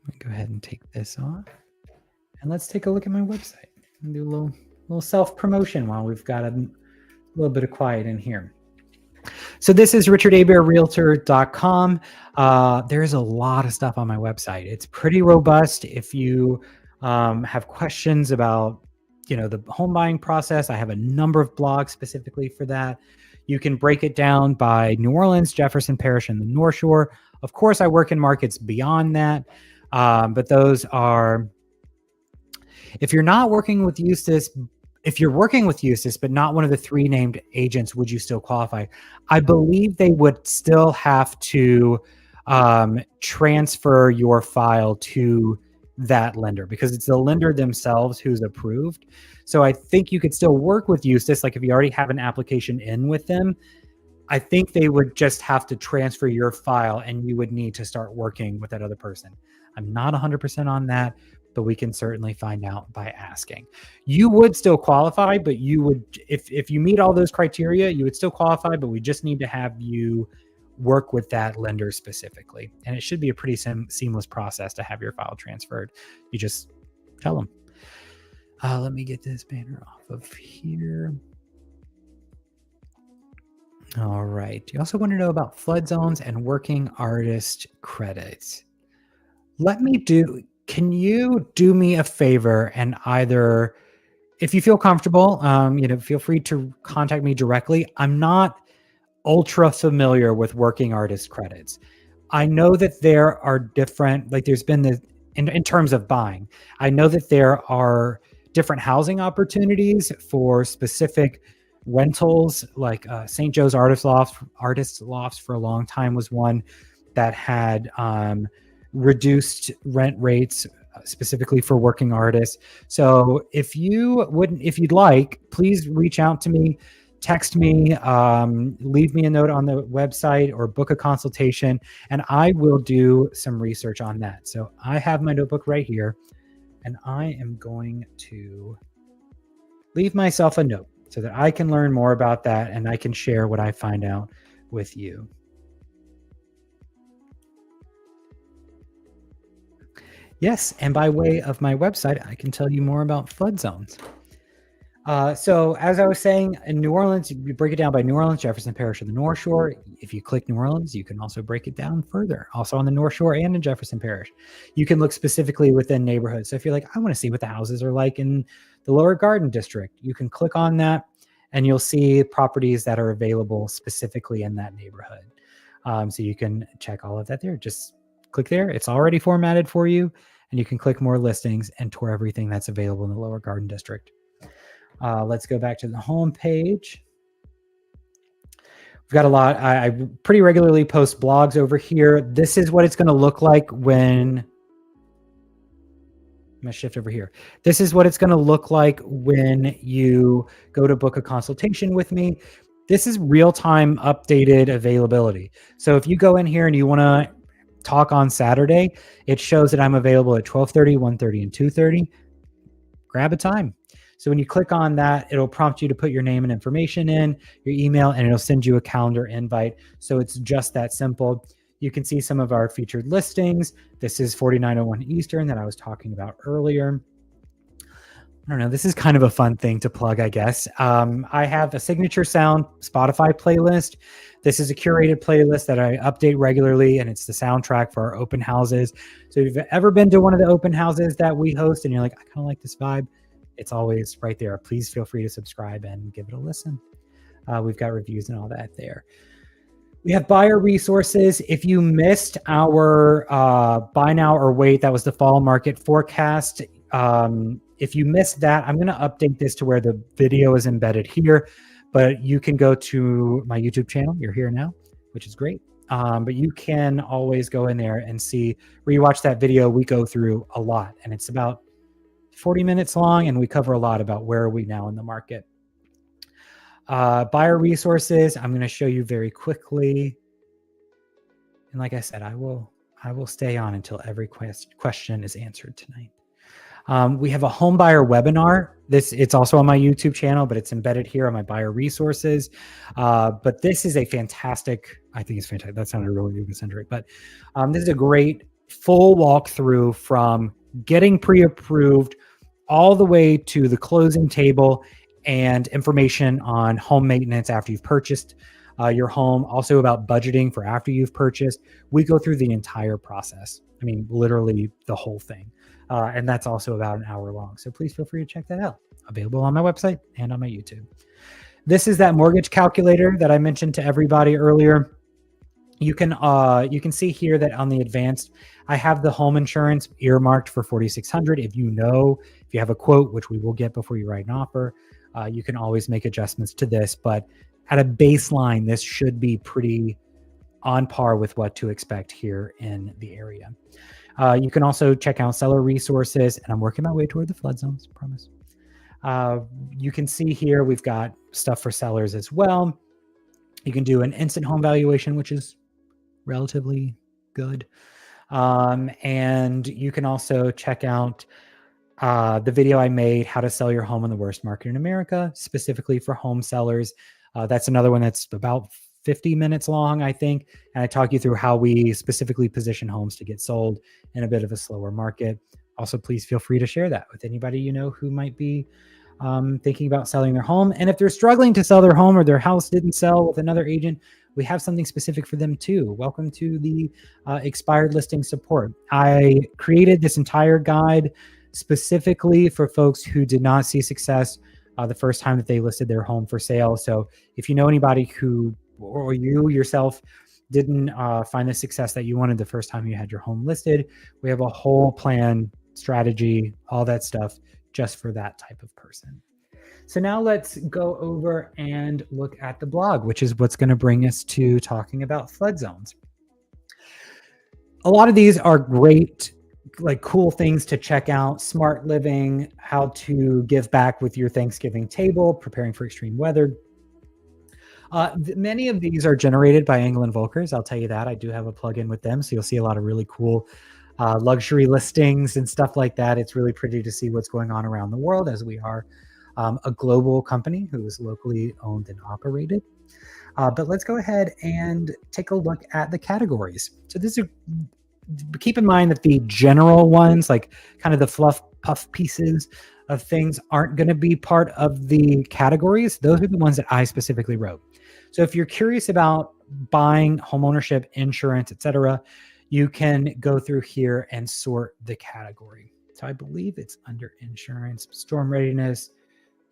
Let me go ahead and take this off. And let's take a look at my website and do a little self-promotion while we've got a little bit of quiet in here. So this is richard.hebert.realtor.com. There's a lot of stuff on my website. It's pretty robust. If you have questions about, the home buying process, I have a number of blogs specifically for that. You can break it down by New Orleans, Jefferson Parish, and the North Shore. Of course, I work in markets beyond that, but those are, if you're not working with Eustis, if you're working with Eustis, but not one of the 3 named agents, would you still qualify? I believe they would still have to transfer your file to that lender because it's the lender themselves who's approved. So I think you could still work with Eustis. Like if you already have an application in with them, I think they would just have to transfer your file and you would need to start working with that other person. I'm not 100% on that, but we can certainly find out by asking. You would still qualify, but you would, if you meet all those criteria, you would still qualify, but we just need to have you work with that lender specifically. And it should be a pretty seamless process to have your file transferred. You just tell them. Let me get this banner off of here. All right. You also want to know about flood zones and working artist credits. Can you do me a favor and either, if you feel comfortable, feel free to contact me directly. I'm not ultra familiar with working artist credits. I know that there are different, like there's been in terms of buying, I know that there are different housing opportunities for specific rentals, like St. Joe's Artist Lofts for a long time was one that had reduced rent rates specifically for working artists. So if you'd like, please reach out to me, text me, leave me a note on the website or book a consultation, and I will do some research on that. So I have my notebook right here, and I am going to leave myself a note so that I can learn more about that and I can share what I find out with you. Yes, and by way of my website, I can tell you more about flood zones. So as I was saying, in New Orleans, you break it down by New Orleans, Jefferson Parish, and the North Shore. If you click New Orleans, you can also break it down further, also on the North Shore and in Jefferson Parish. You can look specifically within neighborhoods. So if you're like, I want to see what the houses are like in the Lower Garden District, you can click on that and you'll see properties that are available specifically in that neighborhood. So you can check all of that there. Just click there. It's already formatted for you, and you can click more listings and tour everything that's available in the Lower Garden District. Let's go back to the home page. We've got a lot. I pretty regularly post blogs over here. This is what it's going to look like when I'm going to shift over here. This is what it's going to look like when you go to book a consultation with me. This is real-time updated availability. So if you go in here and you want to talk on Saturday, it shows that I'm available at 12:30, 1:30, and 2:30. Grab a time. So when you click on that, it'll prompt you to put your name and information in, your email, and it'll send you a calendar invite. So it's just that simple. You can see some of our featured listings. This is 4901 Eastern that I was talking about earlier. I don't know. This is kind of a fun thing to plug, I guess. I have a Signature Sound Spotify playlist. This is a curated playlist that I update regularly, and it's the soundtrack for our open houses. So if you've ever been to one of the open houses that we host and you're like, I kind of like this vibe, it's always right there. Please feel free to subscribe and give it a listen. We've got reviews and all that there. We have buyer resources. If you missed our buy now or wait, that was the fall market forecast. If you missed that, I'm going to update this to where the video is embedded here, but you can go to my YouTube channel. You're here now, which is great. But you can always go in there and see, rewatch that video. We go through a lot, and it's about 40 minutes long, and we cover a lot about where are we now in the market. Buyer resources, I'm going to show you very quickly. And like I said, I will stay on until every question is answered tonight. We have a home buyer webinar. It's also on my YouTube channel, but it's embedded here on my buyer resources. But this is a fantastic, I think it's fantastic. That sounded really egocentric, but this is a great full walkthrough from getting pre-approved all the way to the closing table and information on home maintenance after you've purchased your home, also about budgeting for after you've purchased. We go through the entire process. I mean, literally the whole thing. And that's also about an hour long. So please feel free to check that out. Available on my website and on my YouTube. This is that mortgage calculator that I mentioned to everybody earlier. You can see here that on the advanced, I have the home insurance earmarked for $4,600. If you have a quote, which we will get before you write an offer, you can always make adjustments to this. But at a baseline, this should be pretty on par with what to expect here in the area. You can also check out seller resources, and I'm working my way toward the flood zones, promise. You can see here we've got stuff for sellers as well. You can do an instant home valuation, which is relatively good. And you can also check out the video I made, how to sell your home in the worst market in America, specifically for home sellers. That's another one that's about 50 minutes long, I think. And I talk you through how we specifically position homes to get sold in a bit of a slower market. Also, please feel free to share that with anybody you know who might be thinking about selling their home. And if they're struggling to sell their home or their house didn't sell with another agent, we have something specific for them too. Welcome to the expired listing support. I created this entire guide specifically for folks who did not see success the first time that they listed their home for sale. So if you know anybody who, or you yourself, didn't find the success that you wanted the first time you had your home listed, we have a whole plan, strategy, all that stuff just for that type of person. So now let's go over and look at the blog, which is what's going to bring us to talking about flood zones. A lot of these are great, like cool things to check out: smart living, how to give back with your Thanksgiving table, preparing for extreme weather. Many of these are generated by Engel and Völkers. I'll tell you that. I do have a plugin with them, so you'll see a lot of really cool luxury listings and stuff like that. It's really pretty to see what's going on around the world, as we are a global company who is locally owned and operated. But let's go ahead and take a look at the categories. So this is, keep in mind that the general ones, like kind of the fluff puff pieces of things, aren't going to be part of the categories. Those are the ones that I specifically wrote. So if you're curious about buying, homeownership, insurance, etc., you can go through here and sort the category. So I believe it's under insurance, storm readiness,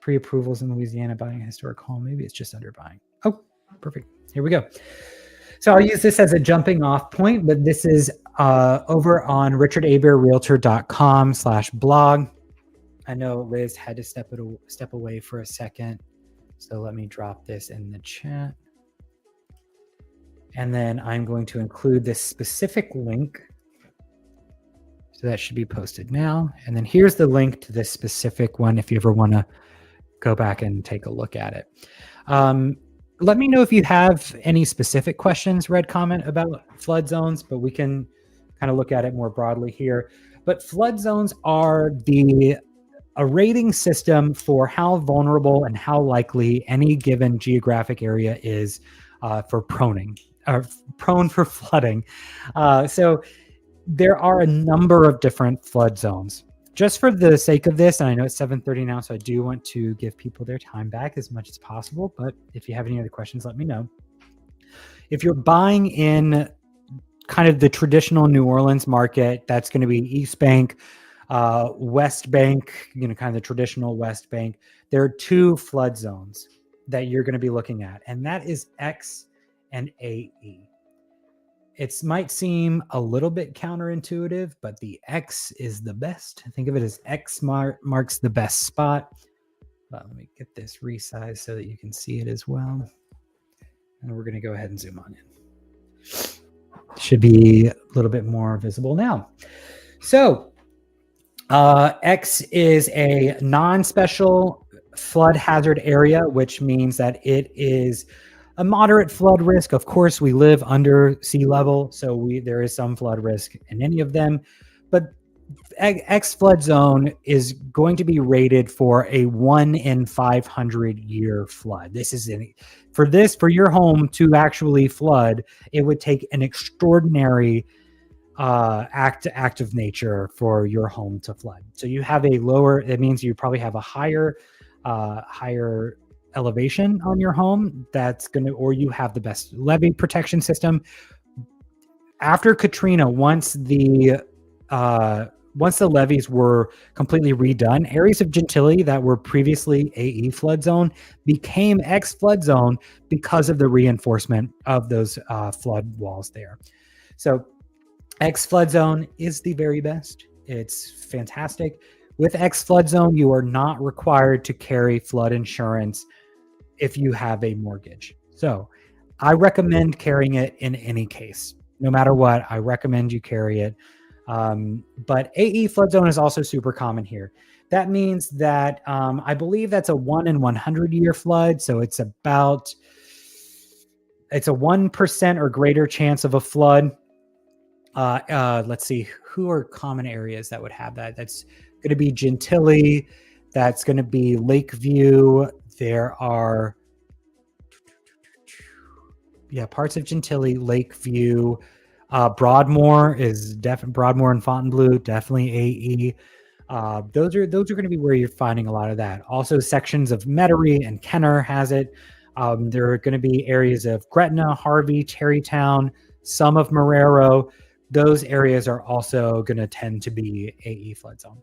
pre-approvals in Louisiana, buying a historic home. Maybe it's just under buying. Oh, perfect. Here we go. So I'll use this as a jumping off point, but this is over on richard.hebert.realtor.com/blog. I know Liz had to step away for a second. So let me drop this in the chat. And then I'm going to include this specific link. So that should be posted now. And then here's the link to this specific one if you ever want to go back and take a look at it. Let me know if you have any specific questions, Red comment, about flood zones, but we can kind of look at it more broadly here. But flood zones are a rating system for how vulnerable and how likely any given geographic area is for prone for flooding. So there are a number of different flood zones. just for the sake of this, and I know it's 7:30 now, so I do want to give people their time back as much as possible. But if you have any other questions, let me know. If you're buying in kind of the traditional New Orleans market, that's going to be East Bank, West Bank, kind of the traditional West Bank. There are two flood zones that you're going to be looking at, and that is X and AE. It might seem a little bit counterintuitive, but the X is the best. Think of it as X marks the best spot. Let me get this resized so that you can see it as well. And we're going to go ahead and zoom on in. Should be a little bit more visible now. So X is a non-special flood hazard area, which means that it is a moderate flood risk. Of course, we live under sea level, so there is some flood risk in any of them. But X flood zone is going to be rated for a 1 in 500 year flood. This is for your home to actually flood, it would take an extraordinary act of nature for your home to flood. So you have that means you probably have a higher elevation on your home or you have the best levee protection system. After Katrina, once the levees were completely redone, areas of Gentilly that were previously AE flood zone became X flood zone because of the reinforcement of those flood walls there. So X flood zone is the very best. It's fantastic. With X flood zone, you are not required to carry flood insurance if you have a mortgage. So I recommend carrying it in any case. No matter what, I recommend you carry it. But AE flood zone is also super common here. That means that I believe that's a 1 in 100 year flood. So it's a 1% or greater chance of a flood. Let's see, who are common areas that would have that? That's going to be Gentilly. That's going to be Lakeview. There are, parts of Gentilly, Lakeview, Broadmoor is definitely Broadmoor and Fontainebleau, definitely AE. Those are going to be where you're finding a lot of that. Also, sections of Metairie and Kenner has it. There are going to be areas of Gretna, Harvey, Tarrytown, some of Marrero. Those areas are also going to tend to be AE flood zone.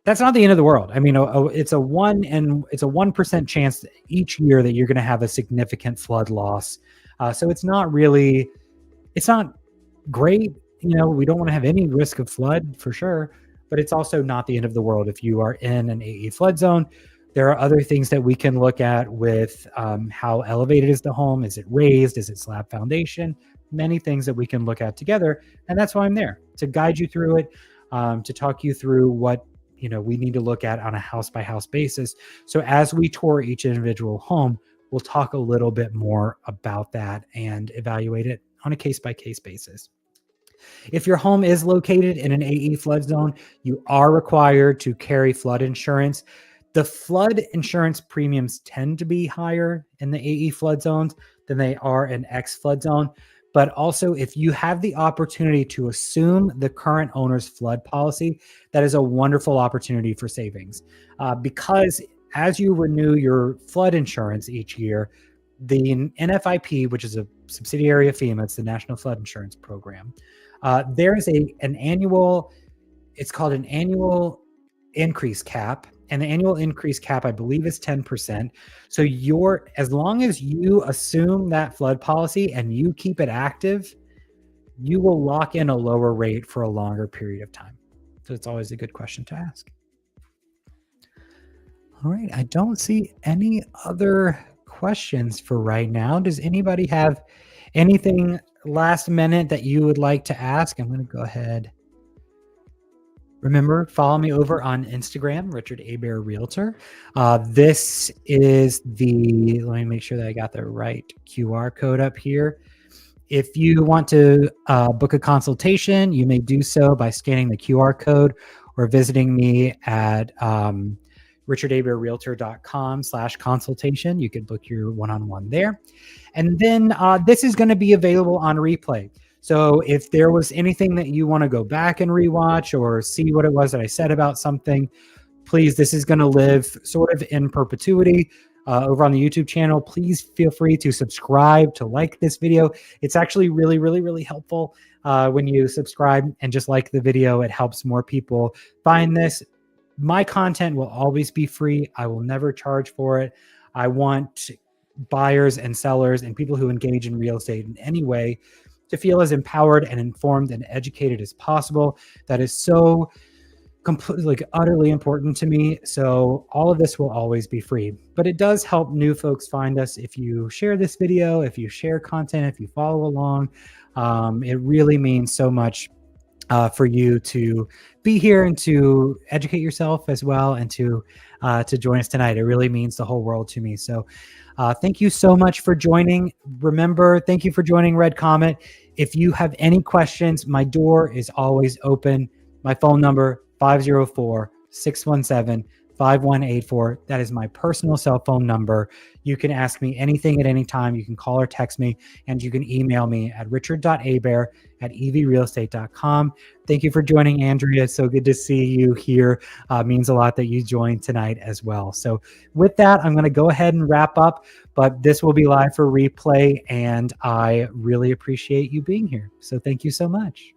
That's not the end of the world. I mean, it's a 1% chance each year that you're going to have a significant flood loss. So it's not great. We don't want to have any risk of flood for sure, but it's also not the end of the world if you are in an AE flood zone. There are other things that we can look at with how elevated is the home. Is it raised? Is it slab foundation? Many things that we can look at together. And that's why I'm there, to guide you through it, to talk you through what we need to look at on a house by house basis. So as we tour each individual home, we'll talk a little bit more about that and evaluate it on a case by case basis. If your home is located in an AE flood zone, you are required to carry flood insurance. The flood insurance premiums tend to be higher in the AE flood zones than they are in X flood zone. But also, if you have the opportunity to assume the current owner's flood policy, that is a wonderful opportunity for savings. Because as you renew your flood insurance each year, the NFIP, which is a subsidiary of FEMA, it's the National Flood Insurance Program, there is an annual, it's called an annual increase cap. And the annual increase cap, I believe, is 10%. So as long as you assume that flood policy and you keep it active, you will lock in a lower rate for a longer period of time. So it's always a good question to ask. All right, I don't see any other questions for right now. Does anybody have anything last minute that you would like to ask? I'm going to go ahead. Remember, follow me over on Instagram, richard.hebert realtor. This is let me make sure that I got the right QR code up here. If you want to book a consultation, you may do so by scanning the QR code or visiting me at richard.hebertrealtor.com/consultation. You can book your one-on-one there. And then this is going to be available on replay. So if there was anything that you want to go back and rewatch or see what it was that I said about something, please, this is going to live sort of in perpetuity over on the YouTube channel. Please feel free to subscribe, to like this video. It's actually really, really, really helpful when you subscribe and just like the video. It helps more people find this. My content will always be free. I will never charge for it. I want buyers and sellers and people who engage in real estate in any way to feel as empowered and informed and educated as possible. That is so completely, like, utterly important to me. So all of this will always be free, but it does help new folks find us if you share this video, if you share content, if you follow along. It really means so much for you to be here and to educate yourself as well, and to join us tonight. It really means the whole world to me. So thank you so much for joining. Remember, thank you for joining Red Comet. If you have any questions, my door is always open. My phone number, 504-617-5184. That is my personal cell phone number. You can ask me anything at any time. You can call or text me, and you can email me at richard.hebert@evrealestate.com. Thank you for joining, Andrea. It's so good to see you here. Means a lot that you joined tonight as well. So with that, I'm going to go ahead and wrap up, but this will be live for replay, and I really appreciate you being here. So thank you so much.